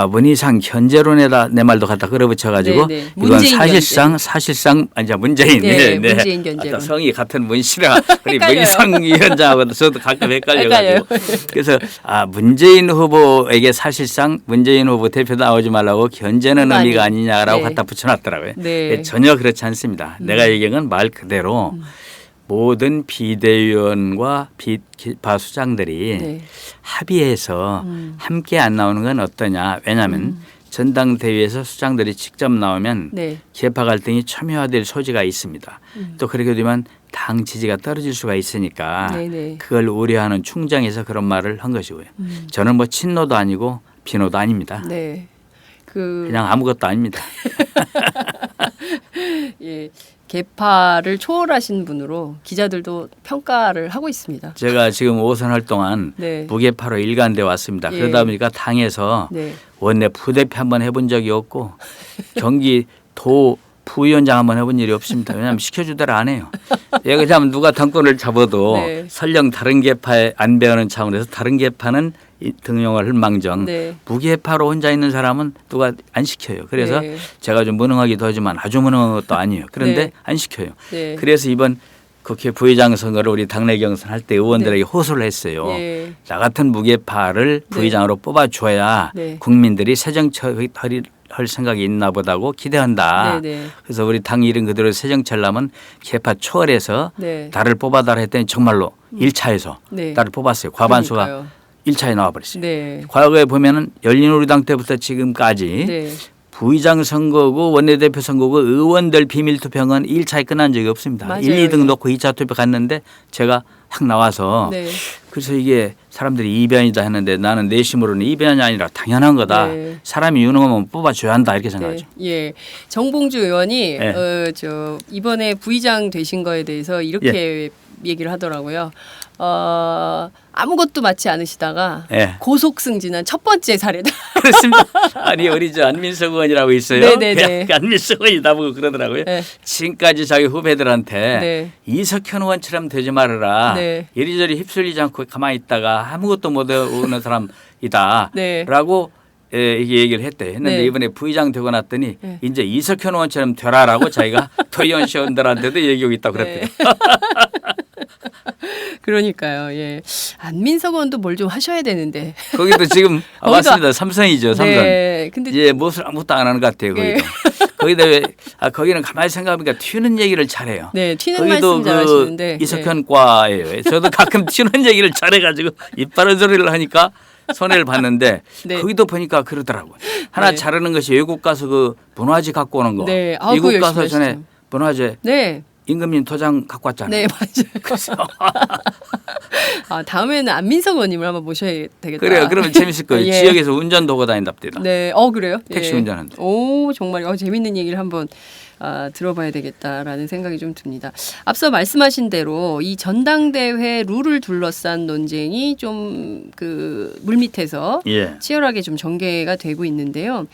문희상 견제론에다 내 말도 갖다 끌어붙여가지고 네, 네. 이건 문재인 사실상 아니 문재인 네, 문재인 견제론. 또 성이 같은 문씨라 우리 헷갈려요. 문희상 위원장하고도 저도 가끔 헷갈려가지고 그래서 문재인 후보에게 사실상 문재인 후보 대표 나오지 말라고 견제는 의미가 아니냐라고 네. 갖다 붙여놨더라고요. 네. 전혀 그렇지 않습니다. 내가 얘기한 건 말 그대로 모든 비대위원과 비파 수장들이 네. 합의해서 함께 안 나오는 건 어떠냐. 왜냐하면 전당대회에서 수장들이 직접 나오면 네. 계파 갈등이 첨예화될 소지가 있습니다. 또 그렇게 되면 당 지지가 떨어질 수가 있으니까 네네. 그걸 우려하는 충정에서 그런 말을 한 것이고요. 저는 뭐 친노도 아니고 비노도 아닙니다. 네. 그냥 아무것도 아닙니다. 예. 계파를 초월하신 분으로 기자들도 평가를 하고 있습니다. 제가 지금 5선 활동한 네. 무게파로 일관돼 왔습니다. 예. 그러다 보니까 당에서 네. 원내 부대표 한번 해본 적이 없고 경기도 부위원장 한번 해본 일이 없습니다. 왜냐하면 시켜주대로 안 해요. 왜냐하면 누가 당권을 잡아도 네. 설령 다른 계파에 안 배우는 차원에서 다른 계파는 등용을 할 망정 네. 무계파로 혼자 있는 사람은 누가 안 시켜요. 그래서 네. 제가 좀 무능하기도 하지만 아주 무능한 것도 아니에요. 그런데 네. 안 시켜요. 네. 그래서 이번 국회 부의장 선거를 우리 당내 경선할 때 의원들에게 호소를 했어요. 네. 나 같은 무계파를 부의장으로 뽑아줘야 네. 국민들이 새 정책을 할 생각이 있나 보다고 기대한다. 네. 네. 그래서 우리 당 이름 그대로 새 정책을 하면 계파 초월해서 네. 나를 뽑아달라 했더니 정말로 1차에서 네. 나를 뽑았어요. 과반수가 그러니까요. 1차에 나와버렸어요. 네. 과거에 보면은 열린우리당 때부터 지금까지 네. 부의장 선거고 원내대표 선거고 의원들 비밀투표는 1차에 끝난 적이 없습니다. 맞아요. 1, 2등 놓고 2차 투표 갔는데 제가 확 나와서 네. 그래서 이게 사람들이 이변이다 했는데 나는 내심으로는 이변이 아니라 당연한 거다. 네. 사람이 유능하면 뽑아줘야 한다 이렇게 생각하죠. 네. 예. 정봉주 의원이 네. 이번에 부의장 되신 거에 대해서 이렇게 얘기를 하더라고요. 아무것도 맞지 않으시다가 예. 고속 승진한 첫 번째 사례다. 그렇습니다. 아니 우리 안민석 의원이라고 있어요. 네네네. 그 안민석 의원이 나보고 그러더라고요. 네. 지금까지 자기 후배들한테 네. 이석현 의원처럼 되지 말아라. 네. 이리저리 휩쓸리지 않고 가만히 있다가 아무것도 못 오는 사람이다. 네. 라고 이게 얘기를 했대. 했는데 네. 이번에 부의장 되고 났더니 네. 이제 이석현 의원처럼 되라라고 자기가 도의원시원들한테도 얘기하고 있다고 그랬대요. 네. 그러니까요. 예. 안민석 의원도 뭘 좀 하셔야 되는데. 거기도 지금 거기도 왔습니다. 삼성이죠. 삼성. 네. 근데 이제 무엇을 아무것도 안 하는 것 같아요. 네. 거기도. 거기다 왜 거기는 가만히 생각해보니까 튀는 얘기를 잘해요. 네, 튀는 거기도 말씀 잘하시는데. 이석현과예요. 저도 가끔 튀는 얘기를 잘해가지고 입 바른 소리를 하니까 손해를 봤는데 네. 거기도 보니까 그러더라고요. 하나 네. 잘하는 것이 외국 가서 그 문화재 갖고 오는 거. 네. 미국 그거 가서 열심히 전에 하시죠. 문화재 네. 임금님 도장 갖고 왔잖아요. 네, 맞아요. 다음에는 안민석 의원님을 한번 모셔야 되겠다. 그래요. 그러면 재밌을 거예요. 예. 지역에서 운전 도고 다닌답니다. 네, 그래요? 택시 예. 운전하는데. 오, 정말 재밌는 얘기를 한번 들어봐야 되겠다라는 생각이 좀 듭니다. 앞서 말씀하신 대로 이 전당대회 룰을 둘러싼 논쟁이 좀 그 물밑에서 예. 치열하게 좀 전개가 되고 있는데요.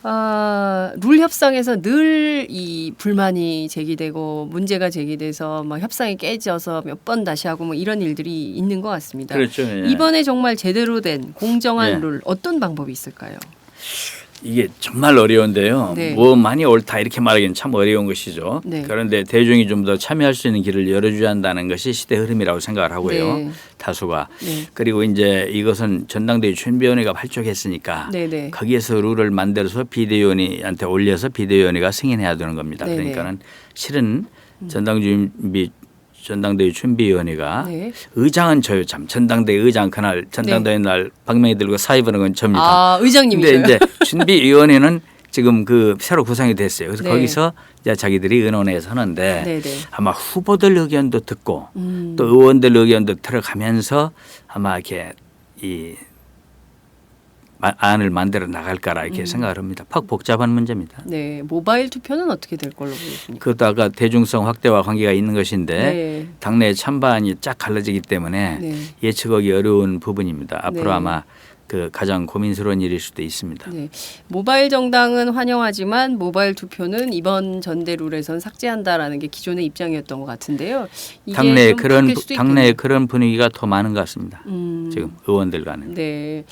룰 협상에서 늘 이 불만이 제기되고 문제가 제기돼서 막 협상이 깨져서 몇 번 다시 하고 뭐 이런 일들이 있는 것 같습니다. 그렇죠. 예. 이번에 정말 제대로 된 공정한 예. 룰 어떤 방법이 있을까요? 이게 정말 어려운데요. 네. 뭐 많이 옳다 이렇게 말하기는 참 어려운 것이죠. 네. 그런데 대중이 좀 더 참여할 수 있는 길을 열어줘야 한다는 것이 시대 흐름이라고 생각을 하고요. 네. 다수가. 네. 그리고 이제 이것은 전당대회 준비위원회가 발족했으니까 네네. 거기에서 룰을 만들어서 비대위원회한테 올려서 비대위원회가 승인해야 되는 겁니다. 네네. 그러니까는 실은 전당대회 준비위원회가 네. 의장은 저요 참 전당대회 의장 그날 전당대회 날 방망이 들고 사회 보는 건 접니다. 아, 의장님이죠. 근데 이제 준비위원회는 지금 그 새로 구성이 됐어요. 그래서 네. 거기서 이제 자기들이 의논해서 하는데 네네. 아마 후보들 의견도 듣고 음. 또 의원들 의견도 들어가면서 아마 이렇게 이 안을 만들어 나갈 거라 이렇게 생각을 합니다. 퍽 복잡한 문제입니다. 네, 모바일 투표는 어떻게 될 걸로 보이십니까? 그것도 아까 대중성 확대와 관계가 있는 것인데 네. 당내 찬반이 쫙 갈라지기 때문에 네. 예측하기 어려운 부분입니다. 앞으로 네. 아마 그 가장 고민스러운 일일 수도 있습니다. 네. 모바일 정당은 환영하지만 모바일 투표는 이번 전대룰에선 삭제한다라는 게 기존의 입장이었던 것 같은데요. 이게 당내에 좀 바뀔 수도 당내에 있겠네요. 그런 분위기가 더 많은 것 같습니다. 지금 의원들 간에. 네.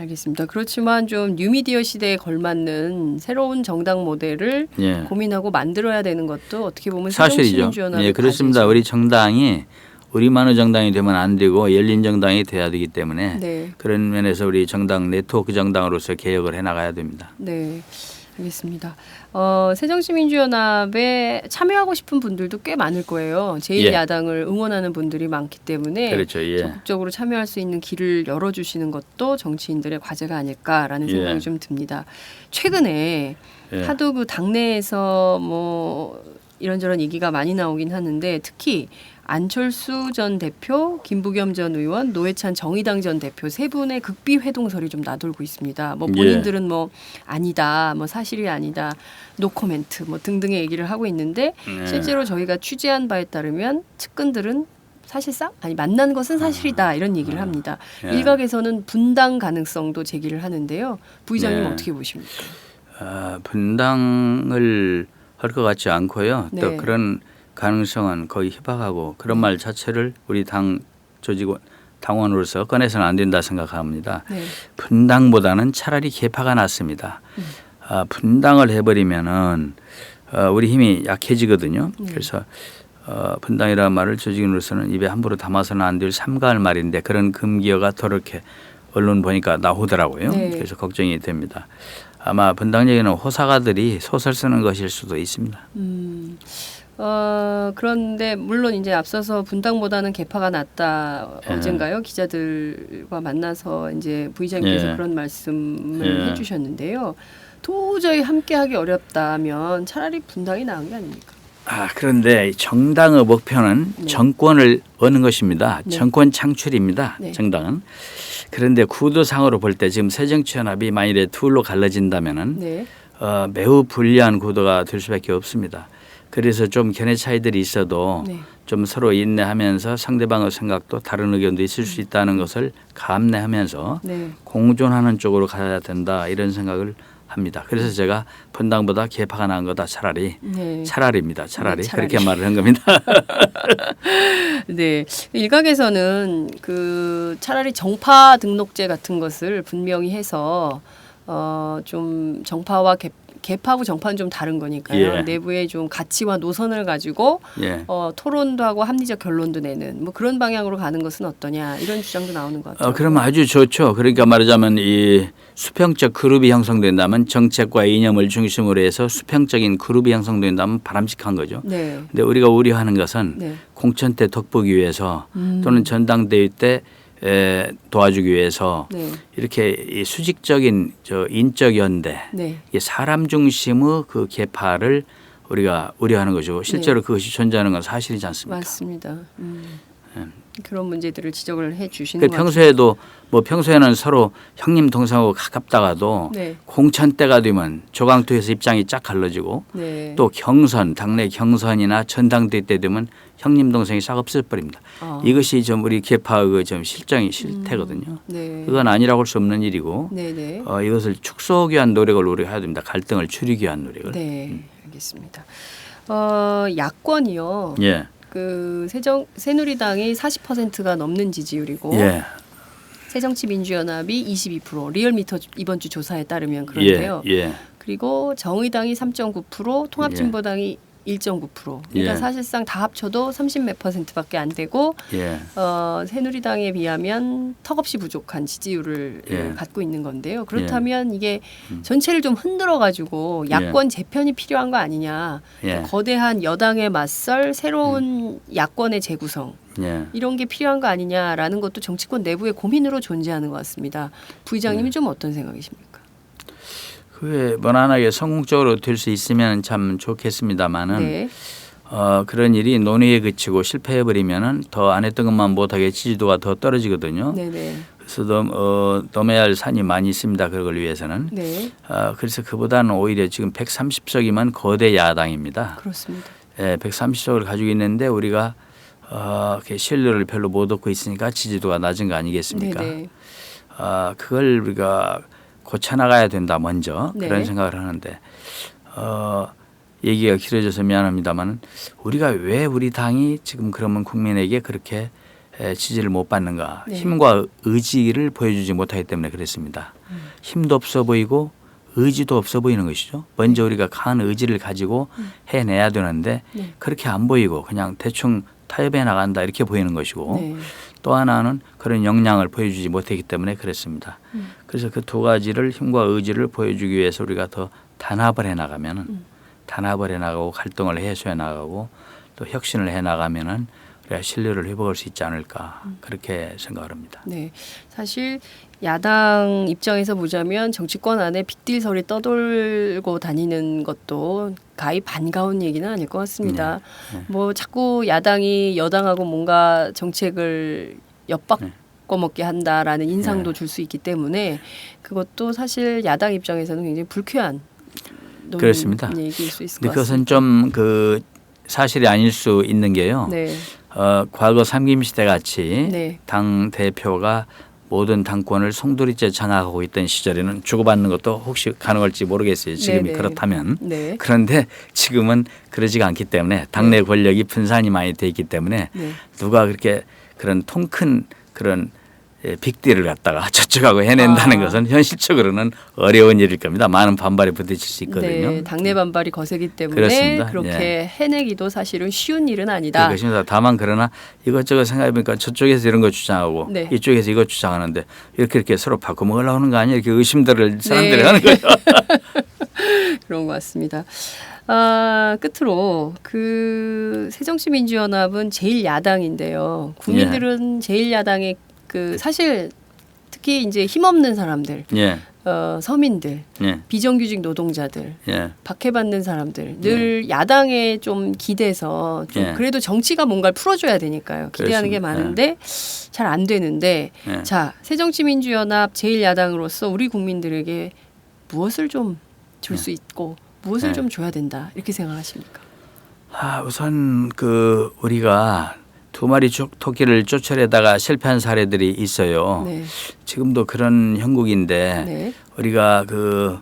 알겠습니다. 그렇지만 좀 뉴미디어 시대에 걸맞는 새로운 정당 모델을 예. 고민하고 만들어야 되는 것도 어떻게 보면 사실이죠. 새정치민주연합의 예, 그렇습니다. 과제죠. 우리 정당이 우리만의 정당이 되면 안 되고 열린 정당이 돼야 되기 때문에 네. 그런 면에서 우리 정당 네트워크 정당으로서 개혁을 해나가야 됩니다. 네. 알겠습니다. 새정치민주연합에 참여하고 싶은 분들도 꽤 많을 거예요. 제1야당을 응원하는 분들이 많기 때문에 그렇죠. 예. 적극적으로 참여할 수 있는 길을 열어주시는 것도 정치인들의 과제가 아닐까라는 생각이 예. 좀 듭니다. 최근에 예. 하도 그 당내에서 뭐 이런저런 얘기가 많이 나오긴 하는데 특히 안철수 전 대표, 김부겸 전 의원, 노회찬 정의당 전 대표 세 분의 극비 회동설이 좀 나돌고 있습니다. 뭐 본인들은 뭐 아니다, 뭐 사실이 아니다, 노코멘트 뭐 등등의 얘기를 하고 있는데 실제로 저희가 취재한 바에 따르면 측근들은 사실상 아니 만난 것은 사실이다 이런 얘기를 합니다. 예. 일각에서는 분당 가능성도 제기를 하는데요. 부의장님 네. 어떻게 보십니까? 분당을 할 것 같지 않고요. 네. 또 그런 가능성은 거의 희박하고 그런 말 자체를 우리 당 조직원 당원으로서 꺼내서는 안 된다 생각합니다. 네. 분당보다는 차라리 개파가 낫습니다. 분당을 해버리면은 우리 힘이 약해지거든요. 그래서 분당이라는 말을 조직인으로서는 입에 함부로 담아서는 안 될 삼가할 말인데 그런 금기어가 더럽게 언론 보니까 나오더라고요. 네. 그래서 걱정이 됩니다. 아마 분당 얘기는 호사가들이 소설 쓰는 것일 수도 있습니다. 그런데 물론 이제 앞서서 분당보다는 개파가 낫다 예. 언젠가요 기자들과 만나서 이제 부의장님께서 예. 그런 말씀을 예. 해주셨는데요. 도저히 함께하기 어렵다면 차라리 분당이 나은 게 아닙니까? 그런데 정당의 목표는 네. 정권을 얻는 것입니다. 네. 정권 창출입니다. 네. 정당은. 그런데 구도상으로 볼 때 지금 새정치연합이 만일에 둘로 갈라진다면은 네. 매우 불리한 구도가 될 수밖에 없습니다. 그래서 좀 견해 차이들이 있어도 네. 좀 서로 인내하면서 상대방의 생각도 다른 의견도 있을 수 있다는 것을 감내하면서 네. 공존하는 쪽으로 가야 된다 이런 생각을 합니다. 그래서 제가 분당보다 개파가 나은 거다 차라리 네. 차라리입니다. 차라리. 네, 차라리. 그렇게 말을 한 겁니다. 네. 일각에서는 그 차라리 정파 등록제 같은 것을 분명히 해서 좀 정파와 개파하고 정파는 좀 다른 거니까요. 예. 내부에 좀 가치와 노선을 가지고 예. 토론도 하고 합리적 결론도 내는 뭐 그런 방향으로 가는 것은 어떠냐 이런 주장도 나오는 것 같아요. 그러면 아주 좋죠. 그러니까 말하자면 이 수평적 그룹이 형성된다면 정책과 이념을 중심으로 해서 수평적인 그룹이 형성된다면 바람직한 거죠. 네. 근데 우리가 우려하는 것은 네. 공천 때 덕보기 위해서 또는 전당대회 때 도와주기 위해서 네. 이렇게 이 수직적인 인적 연대, 네. 이게 사람 중심의 그 개파를 우리가 우려하는 거죠. 실제로 그것이 존재하는 건 사실이지 않습니까? 맞습니다. 그런 문제들을 지적을 해 주시는 그 것 같아요. 평소에도 뭐 평소에는 서로 형님 동생하고 가깝다가도 네. 공천 때가 되면 조강투에서 입장이 쫙 갈라지고 네. 또 경선 당내 경선이나 전당대회 때 되면 형님 동생이 싹 없어버립니다. 이것이 좀 우리 개파의 좀 실태거든요. 네. 그건 아니라고 할 수 없는 일이고 네네. 이것을 축소하기 위한 노력을 우리가 해야 됩니다. 갈등을 줄이기 위한 노력을. 네. 알겠습니다. 야권이요. 예. 그 새누리당이 40%가 넘는 지지율이고 예. 새정치민주연합이 22%, 리얼미터 이번 주 조사에 따르면 그런데요. 예. 그리고 정의당이 3.9%, 통합진보당이 1.9%. 그러니까 예. 사실상 다 합쳐도 30몇 %밖에 안 되고 예. 새누리당에 비하면 턱없이 부족한 지지율을 예. 갖고 있는 건데요. 그렇다면 이게 전체를 좀 흔들어 가지고 예. 야권 재편이 필요한 거 아니냐. 예. 거대한 여당에 맞설 새로운 야권의 재구성. 예. 이런 게 필요한 거 아니냐라는 것도 정치권 내부의 고민으로 존재하는 것 같습니다. 부의장님이 좀 어떤 생각이십니까? 그게 무난하게 성공적으로 될 수 있으면 참 좋겠습니다만은 네. 그런 일이 논의에 그치고 실패해버리면은 더 안 했던 것만 못하게 지지도가 더 떨어지거든요. 네네. 그래서 넘어야 할 산이 많이 있습니다. 그걸 위해서는. 네. 그래서 그보다는 오히려 지금 130석이면 거대 야당입니다. 그렇습니다. 130석을 가지고 있는데 우리가 신뢰를 별로 못 얻고 있으니까 지지도가 낮은 거 아니겠습니까? 네네. 그걸 우리가 고쳐나가야 된다 먼저 네. 그런 생각을 하는데 얘기가 길어져서 미안합니다만 우리가 왜 우리 당이 지금 그러면 국민에게 그렇게 지지를 못 받는가. 네. 힘과 의지를 보여주지 못하기 때문에 그랬습니다. 힘도 없어 보이고 의지도 없어 보이는 것이죠. 먼저 우리가 강한 의지를 가지고 해내야 되는데 네. 그렇게 안 보이고 그냥 대충 타협해 나간다 이렇게 보이는 것이고 네. 또 하나는 그런 역량을 보여주지 못했기 때문에 그랬습니다. 그래서 그 두 가지를 힘과 의지를 보여주기 위해서 우리가 더 단합을 해 나가면은 단합을 해 나가고 갈등을 해소해 나가고 또 혁신을 해 나가면은 우리가 신뢰를 회복할 수 있지 않을까 그렇게 생각을 합니다. 네. 사실 야당 입장에서 보자면 정치권 안에 빅딜설이 떠돌고 다니는 것도 가히 반가운 얘기는 아닐 것 같습니다. 뭐 자꾸 야당이 여당하고 뭔가 정책을 엿바꿔먹게 한다라는 인상도 줄 수 있기 때문에 그것도 사실 야당 입장에서는 굉장히 불쾌한 그렇습니다. 얘기일 수 있을 근데 것 그것은 같습니다. 좀 그 사실이 아닐 수 있는 게요. 네. 과거 삼김시대 같이 네. 당 대표가 모든 당권을 송두리째 장악하고 있던 시절에는 주고받는 것도 혹시 가능할지 모르겠어요. 지금이 네네. 그렇다면. 네. 그런데 지금은 그러지가 않기 때문에 당내 권력이 분산이 많이 돼 있기 때문에 네. 누가 그렇게 그런 통 큰 그런 빅딜을 갖다가 저쪽하고 해낸다는 것은 현실적으로는 어려운 일일 겁니다. 많은 반발이 부딪힐 수 있거든요. 네, 당내 반발이 거세기 때문에 그렇습니다. 그렇게 예. 해내기도 사실은 쉬운 일은 아니다. 그것입니다. 다만 그러나 이것저것 생각해보니까 저쪽에서 이런 거 주장하고 네. 이쪽에서 이거 주장하는데 이렇게 서로 바꿔먹으려고 하는 거 아니에요? 이렇게 의심들을 사람들이 네. 하는 거죠. 그런 것 같습니다. 끝으로 그 새정치민주연합은 제1야당인데요. 국민들은 제1야당의 그 사실 특히 이제 힘없는 사람들, 예, 서민들, 예, 비정규직 노동자들, 예, 박해받는 사람들 늘 야당에 좀 기대서 좀 예. 그래도 정치가 뭔가를 풀어줘야 되니까요. 기대하는 게 그렇습니다. 많은데 잘 안 되는데 예. 자 새정치민주연합 제1야당으로서 우리 국민들에게 무엇을 좀 줄 수 있고 무엇을 예. 좀 줘야 된다 이렇게 생각하십니까? 우선 그 우리가 두 마리 토끼를 쫓아내다가 실패한 사례들이 있어요. 네, 지금도 그런 형국인데 네, 우리가 그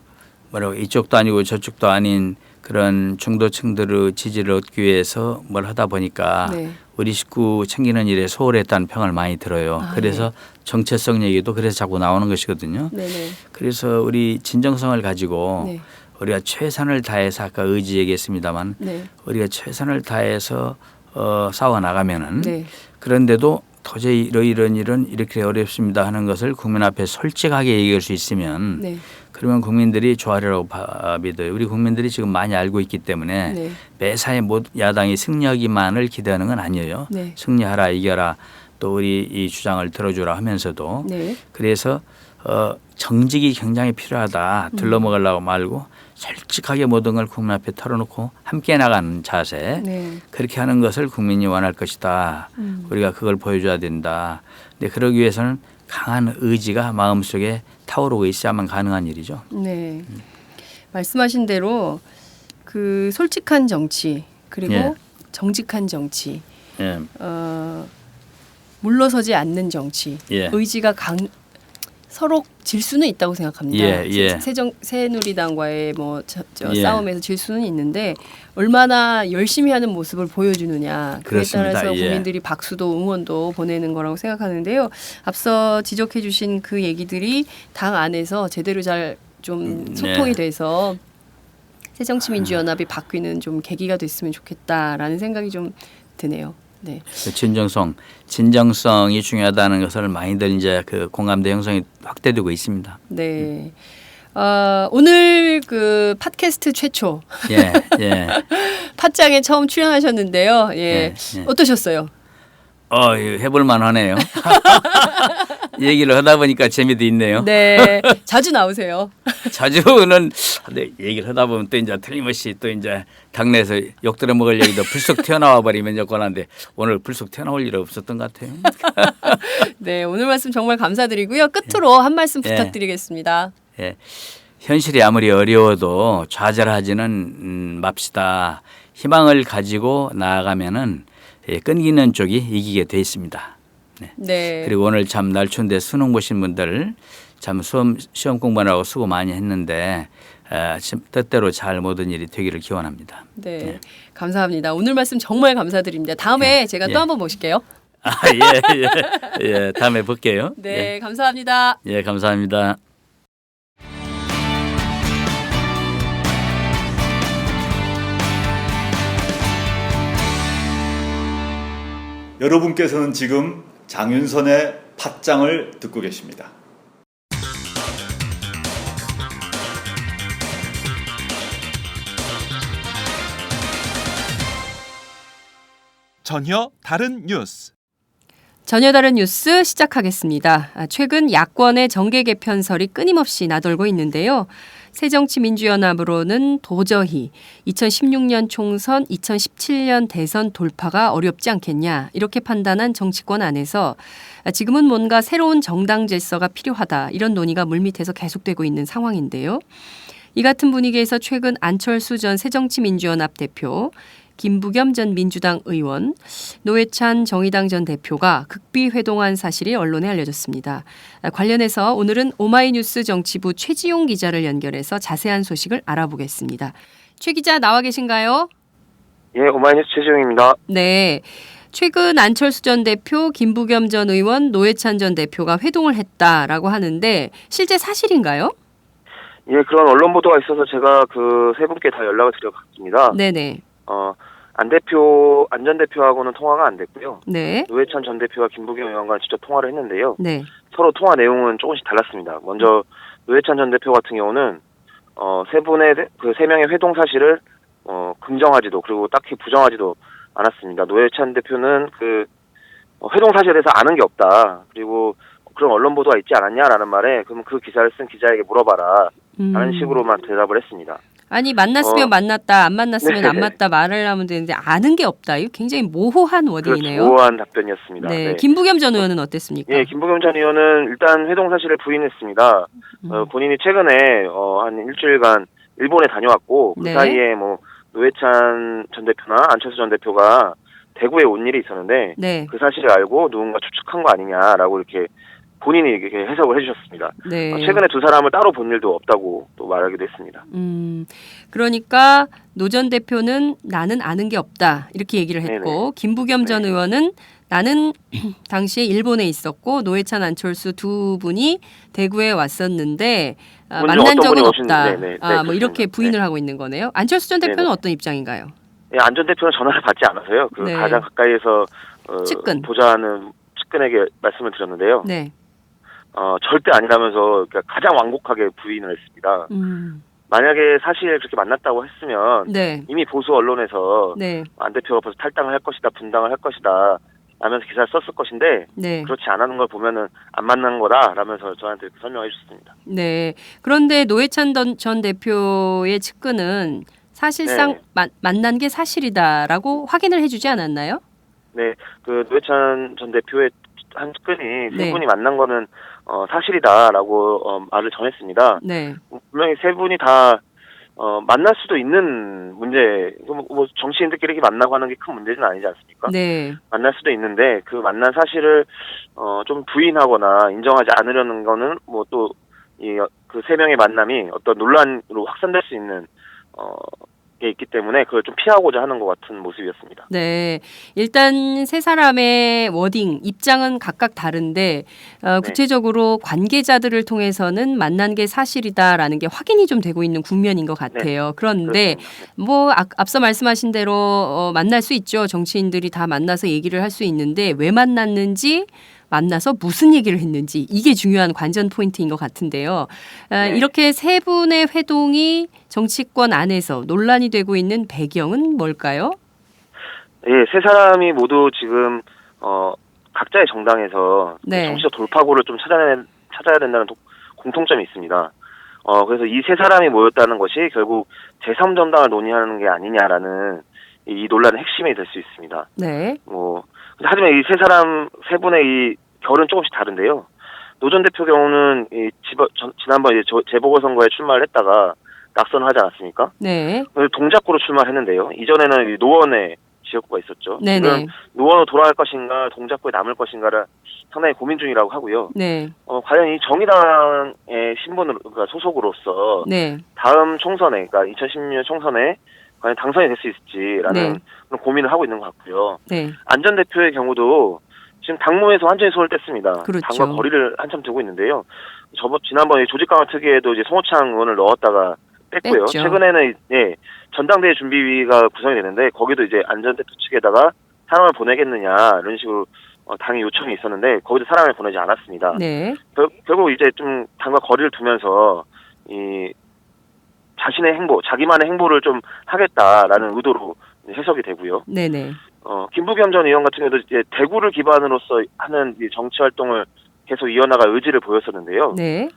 뭐라고 이쪽도 아니고 저쪽도 아닌 그런 중도층들의 지지를 얻기 위해서 뭘 하다 보니까 네. 우리 식구 챙기는 일에 소홀했다는 평을 많이 들어요. 아, 그래서 정체성 얘기도 그래서 자꾸 나오는 것이거든요. 네, 네, 그래서 우리 진정성을 가지고 네, 우리가 최선을 다해서 아까 의지 얘기했습니다만 네, 우리가 최선을 다해서 싸워 나가면은 네, 그런데도 도저히 이런 일은 이렇게 어렵습니다 하는 것을 국민 앞에 솔직하게 얘기할 수 있으면 네, 그러면 국민들이 좋아하리라고 믿어요. 우리 국민들이 지금 많이 알고 있기 때문에 네, 매사에 야당이 승리하기만을 기대하는 건 아니에요. 네. 승리하라 이겨라 또 우리 이 주장을 들어주라 하면서도 네. 그래서 정직이 굉장히 필요하다. 둘러먹으려고 말고 솔직하게 모든 걸 국민 앞에 털어놓고 함께 나가는 자세 네. 그렇게 하는 것을 국민이 원할 것이다. 우리가 그걸 보여줘야 된다. 근데 그러기 위해서는 강한 의지가 마음속에 타오르고 있어야만 가능한 일이죠. 네. 말씀하신 대로 그 솔직한 정치 그리고 예. 정직한 정치, 예. 물러서지 않는 정치, 예. 의지가 서로 질 수는 있다고 생각합니다. 예, 예. 새누리당과의 뭐 예. 싸움에서 질 수는 있는데 얼마나 열심히 하는 모습을 보여주느냐 그에 그렇습니다. 따라서 예. 국민들이 박수도 응원도 보내는 거라고 생각하는데요. 앞서 지적해주신 그 얘기들이 당 안에서 제대로 잘 좀 소통이 네. 돼서 새정치민주연합이 바뀌는 좀 계기가 됐으면 좋겠다라는 생각이 좀 드네요. 네. 그 진정성이 중요하다는 것을 많이들 이제 그 공감대 형성이 확대되고 있습니다. 네. 오늘 그 팟캐스트 최초 예, 예. 팟짱에 처음 출연하셨는데요. 예. 예. 어떠셨어요? 이거 해볼만 하네요. 얘기를 하다 보니까 재미도 있네요. 네. 자주 나오세요. 자주는 근데 얘기를 하다 보면 또 이제 틀림없이 또 이제 당내에서 욕 들어 먹을 얘기도 불쑥 튀어나와 버리면 여건한데 오늘 불쑥 튀어나올 일 없었던 것 같아요. 네. 오늘 말씀 정말 감사드리고요. 끝으로 한 말씀 예. 부탁드리겠습니다. 예. 현실이 아무리 어려워도 좌절하지는 맙시다. 희망을 가지고 나아가면은 끈기는 쪽이 이기게 돼 있습니다. 네. 그리고 오늘 참 날 추운데 수능 보신 분들 참 시험 공부하느라고 수고 많이 했는데 뜻대로 잘 모든 일이 되기를 기원합니다. 네. 감사합니다. 오늘 말씀 정말 감사드립니다. 다음에 제가 또 예. 한번 모실게요. 예. 다음에 볼게요. 네. 감사합니다. 예, 감사합니다. 여러분께서는 지금 장윤선의 팟짱을 듣고 계십니다. 전혀 다른 뉴스. 전혀 다른 뉴스 시작하겠습니다. 최근 야권의 정계 개편설이 끊임없이 나돌고 있는데요. 새정치민주연합으로는 도저히 2016년 총선, 2017년 대선 돌파가 어렵지 않겠냐 이렇게 판단한 정치권 안에서 지금은 뭔가 새로운 정당 질서가 필요하다 이런 논의가 물밑에서 계속되고 있는 상황인데요. 이 같은 분위기에서 최근 안철수 전 새정치민주연합 대표, 김부겸 전 민주당 의원, 노회찬 정의당 전 대표가 극비 회동한 사실이 언론에 알려졌습니다. 관련해서 오늘은 오마이뉴스 정치부 최지용 기자를 연결해서 자세한 소식을 알아보겠습니다. 최 기자 나와 계신가요? 예, 오마이뉴스 최지용입니다. 네. 최근 안철수 전 대표, 김부겸 전 의원, 노회찬 전 대표가 회동을 했다라고 하는데 실제 사실인가요? 예, 그런 언론 보도가 있어서 제가 그 세 분께 다 연락을 드려봤습니다. 네네. 안 전 대표하고는 통화가 안 됐고요. 네. 노회찬 전 대표와 김부겸 의원과 직접 통화를 했는데요. 네. 서로 통화 내용은 조금씩 달랐습니다. 먼저 노회찬 전 대표 같은 경우는 세 분의 그 세 명의 회동 사실을 긍정하지도 그리고 딱히 부정하지도 않았습니다. 노회찬 대표는 그 회동 사실에 대해서 아는 게 없다. 그리고 그런 언론 보도가 있지 않았냐라는 말에 그럼 그 기사를 쓴 기자에게 물어봐라. 라는 식으로만 대답을 했습니다. 아니 만났으면 만났다, 안 만났으면 네. 안 맞다 말을 하면 되는데 아는 게 없다. 이거 굉장히 모호한 워딩이네요. 그렇죠. 모호한 답변이었습니다. 네. 네. 김부겸 전 의원은 어땠습니까? 예, 김부겸 전 의원은 일단 회동 사실을 부인했습니다. 본인이 최근에 한 일주일간 일본에 다녀왔고 그 네. 사이에 뭐 노회찬 전 대표나 안철수 전 대표가 대구에 온 일이 있었는데 네. 그 사실을 알고 누군가 추측한 거 아니냐라고 이렇게 본인이 이렇게 해석을 해주셨습니다. 네. 최근에 두 사람을 따로 본 일도 없다고 또 말하기도 했습니다. 그러니까 노 전 대표는 나는 아는 게 없다 이렇게 얘기를 했고 네네. 김부겸 전 네. 의원은 나는 당시에 일본에 있었고 노회찬 안철수 두 분이 대구에 왔었는데 먼저 만난 어떤 적은 분이 오신- 없다. 네네. 네, 뭐 그렇습니다. 이렇게 부인을 네. 하고 있는 거네요. 안철수 전 대표는 네네. 어떤 입장인가요? 예, 안 전 대표는 전화를 받지 않아서요. 그 네. 가장 가까이에서 측근. 보좌하는 측근에게 말씀을 드렸는데요. 네. 절대 아니라면서 그러니까 가장 완곡하게 부인을 했습니다. 만약에 사실 그렇게 만났다고 했으면 네. 이미 보수 언론에서 네. 안 대표가 벌써 탈당을 할 것이다, 분당을 할 것이다 라면서 기사를 썼을 것인데 네. 그렇지 않은 걸 보면은 안 만난 거다라면서 저한테 설명해 주셨습니다. 네. 그런데 노회찬 전 대표의 측근은 사실상 네. 만난 게 사실이다라고 확인을 해주지 않았나요? 네, 그 노회찬 전 대표의 한 측근이 네. 세 분이 만난 거는 사실이다라고 말을 전했습니다. 네. 분명히 세 분이 다 만날 수도 있는 문제, 뭐 정치인들끼리 이렇게 만나고 하는 게 큰 문제는 아니지 않습니까? 네. 만날 수도 있는데 그 만난 사실을 좀 부인하거나 인정하지 않으려는 거는 뭐 또 그 세 명의 만남이 어떤 논란으로 확산될 수 있는 게 있기 때문에 그걸 좀 피하고자 하는 것 같은 모습이었습니다. 네. 일단 세 사람의 워딩, 입장은 각각 다른데 구체적으로 관계자들을 통해서는 만난 게 사실이다라는 게 확인이 좀 되고 있는 국면인 것 같아요. 그런데 그렇습니다. 뭐 앞서 말씀하신 대로 만날 수 있죠. 정치인들이 다 만나서 얘기를 할 수 있는데 왜 만났는지 만나서 무슨 얘기를 했는지 이게 중요한 관전 포인트인 것 같은데요. 네. 이렇게 세 분의 회동이 정치권 안에서 논란이 되고 있는 배경은 뭘까요? 예, 세 사람이 모두 지금 각자의 정당에서 네. 정치적 돌파구를 좀 찾아야 된다는 공통점이 있습니다. 그래서 이 세 사람이 모였다는 것이 결국 제3정당을 논의하는 게 아니냐라는 이 논란의 핵심이 될 수 있습니다. 네. 하지만 이 세 분의 이 결은 조금씩 다른데요. 노 전 대표 경우는 지난번 재보궐선거에 출마를 했다가 낙선을 하지 않았습니까? 네. 동작구로 출마를 했는데요. 이전에는 이 노원에 지역구가 있었죠. 네네. 지금 노원으로 돌아갈 것인가 동작구에 남을 것인가를 상당히 고민 중이라고 하고요. 네. 과연 이 정의당의 그러니까 소속으로서 네. 다음 총선에, 그러니까 2016년 총선에 과연 당선이 될 수 있을지라는 네. 그런 고민을 하고 있는 것 같고요. 네. 안 전 대표의 경우도 지금 당무에서 완전히 손을 뗐습니다. 그렇죠. 당과 거리를 한참 두고 있는데요. 지난번에 조직 강화 특위에도 이제 송호창 의원을 넣었다가 뺐고요. 뺐죠. 최근에는 전당대회 준비위가 구성이 되는데 거기도 이제 안 전 대표 측에다가 사람을 보내겠느냐 이런 식으로 당의 요청이 있었는데 거기도 사람을 보내지 않았습니다. 네. 결국 이제 좀 당과 거리를 두면서 이 자신의 행보, 자기만의 행보를 좀 하겠다라는 의도로 해석이 되고요. 네네. 김부겸 전 의원 같은 경우도 이제 대구를 기반으로서 하는 이 정치 활동을 계속 이어나갈 의지를 보였었는데요. 네.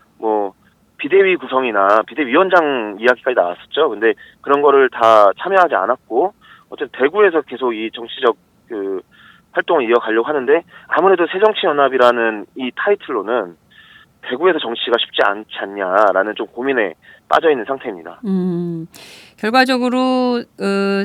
비대위 구성이나 비대위원장 이야기까지 나왔었죠. 근데 그런 거를 다 참여하지 않았고 어쨌든 대구에서 계속 이 정치적 그 활동을 이어가려고 하는데 아무래도 새정치연합이라는 이 타이틀로는 대구에서 정치가 쉽지 않지 않냐라는 좀 고민에 빠져 있는 상태입니다. 결과적으로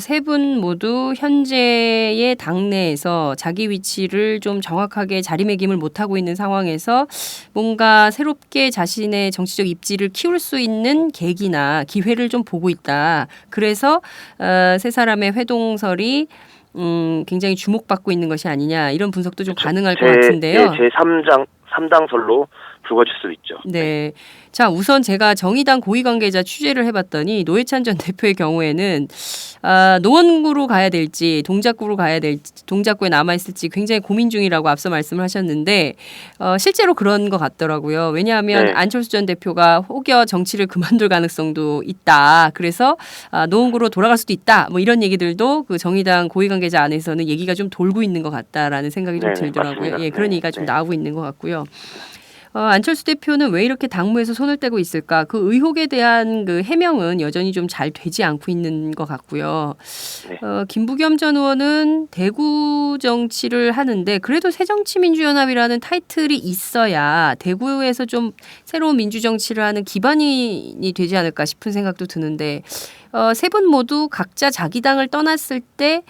세 분 모두 현재의 당내에서 자기 위치를 좀 정확하게 자리매김을 못하고 있는 상황에서 뭔가 새롭게 자신의 정치적 입지를 키울 수 있는 계기나 기회를 좀 보고 있다. 그래서 세 사람의 회동설이 굉장히 주목받고 있는 것이 아니냐 이런 분석도 좀 가능할 것 같은데요. 제3당설로 불거질 수 있죠. 네. 자, 우선 제가 정의당 고위 관계자 취재를 해봤더니 노회찬 전 대표의 경우에는 노원구로 가야 될지 동작구로 가야 될지 동작구에 남아있을지 굉장히 고민 중이라고 앞서 말씀을 하셨는데 실제로 그런 것 같더라고요. 왜냐하면 네. 안철수 전 대표가 혹여 정치를 그만둘 가능성도 있다. 그래서 노원구로 돌아갈 수도 있다. 뭐 이런 얘기들도 그 정의당 고위 관계자 안에서는 얘기가 좀 돌고 있는 것 같다라는 생각이 좀 들더라고요. 맞습니다. 예, 그런 얘기가 좀 나오고 있는 것 같고요. 안철수 대표는 왜 이렇게 당무에서 손을 떼고 있을까? 그 의혹에 대한 그 해명은 여전히 좀 잘 되지 않고 있는 것 같고요. 네. 김부겸 전 의원은 대구 정치를 하는데 그래도 새정치민주연합이라는 타이틀이 있어야 대구에서 좀 새로운 민주정치를 하는 기반이 되지 않을까 싶은 생각도 드는데 세 분 모두 각자 자기 당을 떠났을 때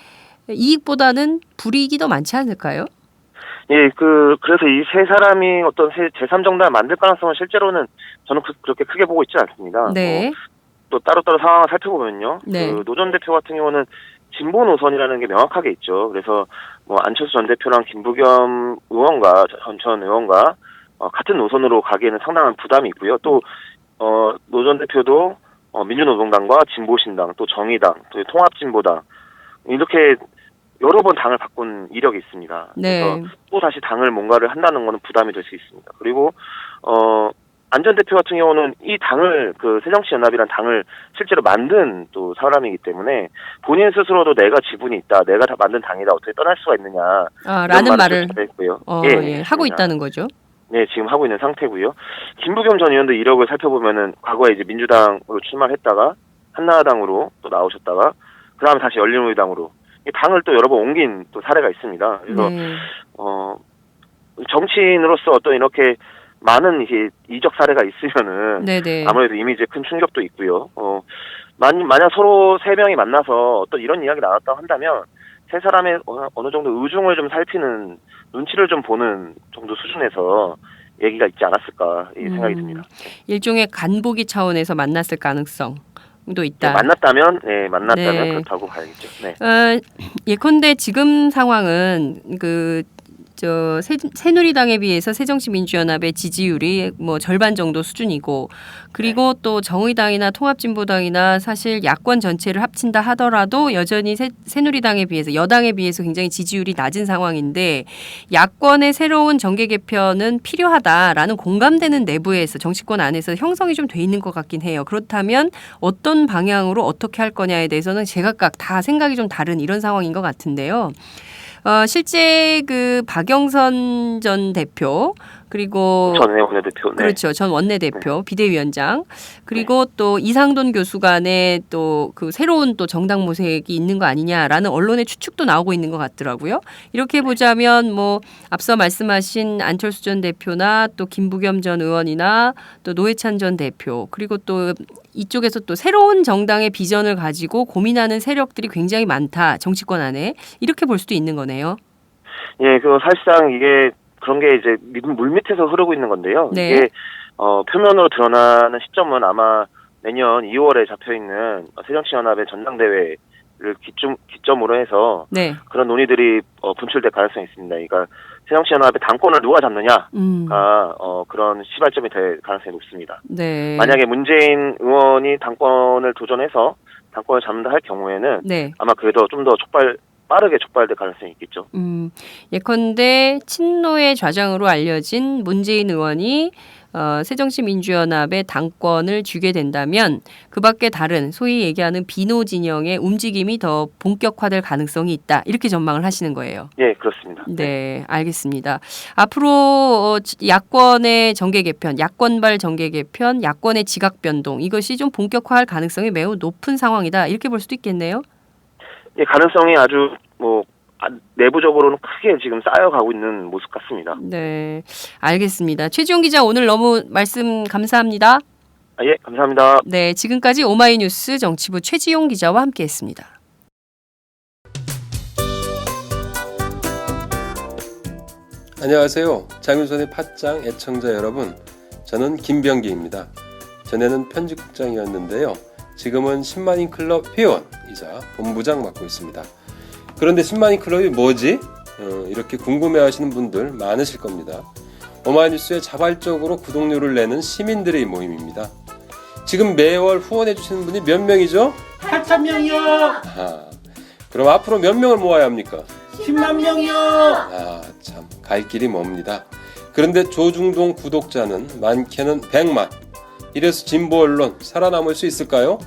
이익보다는 불이익이 더 많지 않을까요? 예, 그래서 이 세 사람이 어떤 제3정당을 만들 가능성은 실제로는 저는 그렇게 크게 보고 있지 않습니다. 네. 또 따로따로 상황을 살펴보면요. 네. 노 전 대표 같은 경우는 진보 노선이라는 게 명확하게 있죠. 그래서 안철수 전 대표랑 김부겸 의원과 전 의원과 같은 노선으로 가기에는 상당한 부담이 있고요. 또 노 전 대표도 민주노동당과 진보신당, 또 정의당, 또 통합진보당 이렇게 여러 번 당을 바꾼 이력이 있습니다. 네. 그래서 또 다시 당을 뭔가를 한다는 것은 부담이 될 수 있습니다. 그리고 안전 대표 같은 경우는 이 당을 그 새정치연합이란 당을 실제로 만든 또 사람이기 때문에 본인 스스로도 내가 지분이 있다, 내가 다 만든 당이다, 어떻게 떠날 수가 있느냐 라는 말을 했고요. 하고 있다는 거죠. 네, 지금 하고 있는 상태고요. 김부겸 전 의원도 이력을 살펴보면은 과거에 이제 민주당으로 출마를 했다가 한나라당으로 또 나오셨다가 그 다음에 다시 열린우리당으로 이 당을 또 여러 번 옮긴 또 사례가 있습니다. 그래서 네. 정치인으로서 어떤 이렇게 많은 이게 이적 사례가 있으면은 네네. 아무래도 이미지에 큰 충격도 있고요. 만약 서로 세 명이 만나서 어떤 이런 이야기 나왔다고 한다면 세 사람의 어느 정도 의중을 좀 살피는 눈치를 좀 보는 정도 수준에서 얘기가 있지 않았을까 이 생각이 듭니다. 일종의 간보기 차원에서 만났을 가능성도 있다. 만났다면 네. 그렇다고 봐야겠죠. 네. 예컨대 지금 상황은 새누리당에 비해서 새정치민주연합의 지지율이 뭐 절반 정도 수준이고 그리고 또 정의당이나 통합진보당이나 사실 야권 전체를 합친다 하더라도 여전히 새누리당에 비해서 여당에 비해서 굉장히 지지율이 낮은 상황인데 야권의 새로운 정계 개편은 필요하다라는 공감되는 내부에서 정치권 안에서 형성이 좀 돼 있는 것 같긴 해요. 그렇다면 어떤 방향으로 어떻게 할 거냐에 대해서는 제각각 다 생각이 좀 다른 이런 상황인 것 같은데요. 실제 그 박영선 전 대표 그리고 전 원내대표, 네. 그렇죠. 전 원내대표, 비대위원장 그리고 또 이상돈 교수 간에 또 그 새로운 또 정당 모색이 있는 거 아니냐라는 언론의 추측도 나오고 있는 것 같더라고요. 이렇게 보자면 뭐 앞서 말씀하신 안철수 전 대표나 또 김부겸 전 의원이나 또 노회찬 전 대표 그리고 또 이쪽에서 또 새로운 정당의 비전을 가지고 고민하는 세력들이 굉장히 많다. 정치권 안에 이렇게 볼 수도 있는 거네요. 예, 그 사실상 이게 그런 게 이제 물밑에서 흐르고 있는 건데요. 네. 이게 표면으로 드러나는 시점은 아마 내년 2월에 잡혀있는 새정치연합의 전당대회를 기점으로 해서 네. 그런 논의들이 분출될 가능성이 있습니다. 그러니까 새정치연합의 당권을 누가 잡느냐가 그런 시발점이 될 가능성이 높습니다. 네. 만약에 문재인 의원이 당권을 도전해서 당권을 잡는다 할 경우에는 네. 아마 그래도 좀 더 빠르게 촉발될 가능성이 있겠죠. 예컨대 친노의 좌장으로 알려진 문재인 의원이 새정치민주연합의 당권을 쥐게 된다면 그 밖에 다른 소위 얘기하는 비노 진영의 움직임이 더 본격화될 가능성이 있다. 이렇게 전망을 하시는 거예요. 예, 그렇습니다. 네, 알겠습니다. 앞으로 야권의 정계 개편, 야권발 정계 개편, 야권의 지각 변동 이것이 좀 본격화할 가능성이 매우 높은 상황이다. 이렇게 볼 수도 있겠네요. 예, 가능성이 아주 내부적으로는 크게 지금 쌓여가고 있는 모습 같습니다. 네, 알겠습니다. 최지용 기자 오늘 너무 말씀 감사합니다. 예, 감사합니다. 네, 지금까지 오마이뉴스 정치부 최지용 기자와 함께했습니다. 안녕하세요. 장윤선의 팟짱 애청자 여러분. 저는 김병기입니다. 전에는 편집국장이었는데요. 지금은 10만인 클럽 회원이자 본부장 맡고 있습니다. 그런데 10만인 클럽이 뭐지? 이렇게 궁금해하시는 분들 많으실 겁니다. 오마이뉴스에 자발적으로 구독료를 내는 시민들의 모임입니다. 지금 매월 후원해주시는 분이 몇 명이죠? 8,000명이요. 그럼 앞으로 몇 명을 모아야 합니까? 10만 명이요. 참 갈 길이 멉니다. 그런데 조중동 구독자는 많게는 100만. 이래서 진보 언론 살아남을 수 있을까요?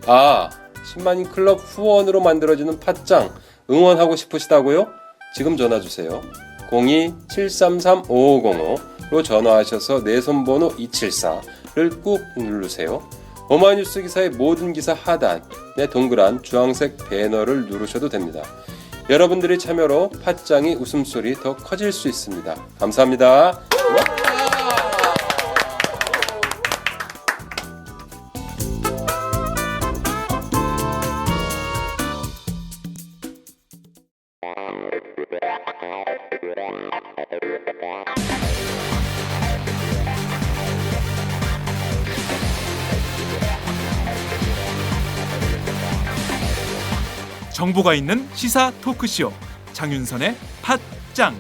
10만인 클럽 후원으로 만들어지는 팟짱 응원하고 싶으시다고요? 지금 전화주세요. 02-733-5505로 전화하셔서 내 손번호 274를 꾹 누르세요. 오마이뉴스 기사의 모든 기사 하단에 동그란 주황색 배너를 누르셔도 됩니다. 여러분들의 참여로 팟짱이 웃음소리 더 커질 수 있습니다. 감사합니다. 정보가 있는 시사 토크쇼 장윤선의 팟짱.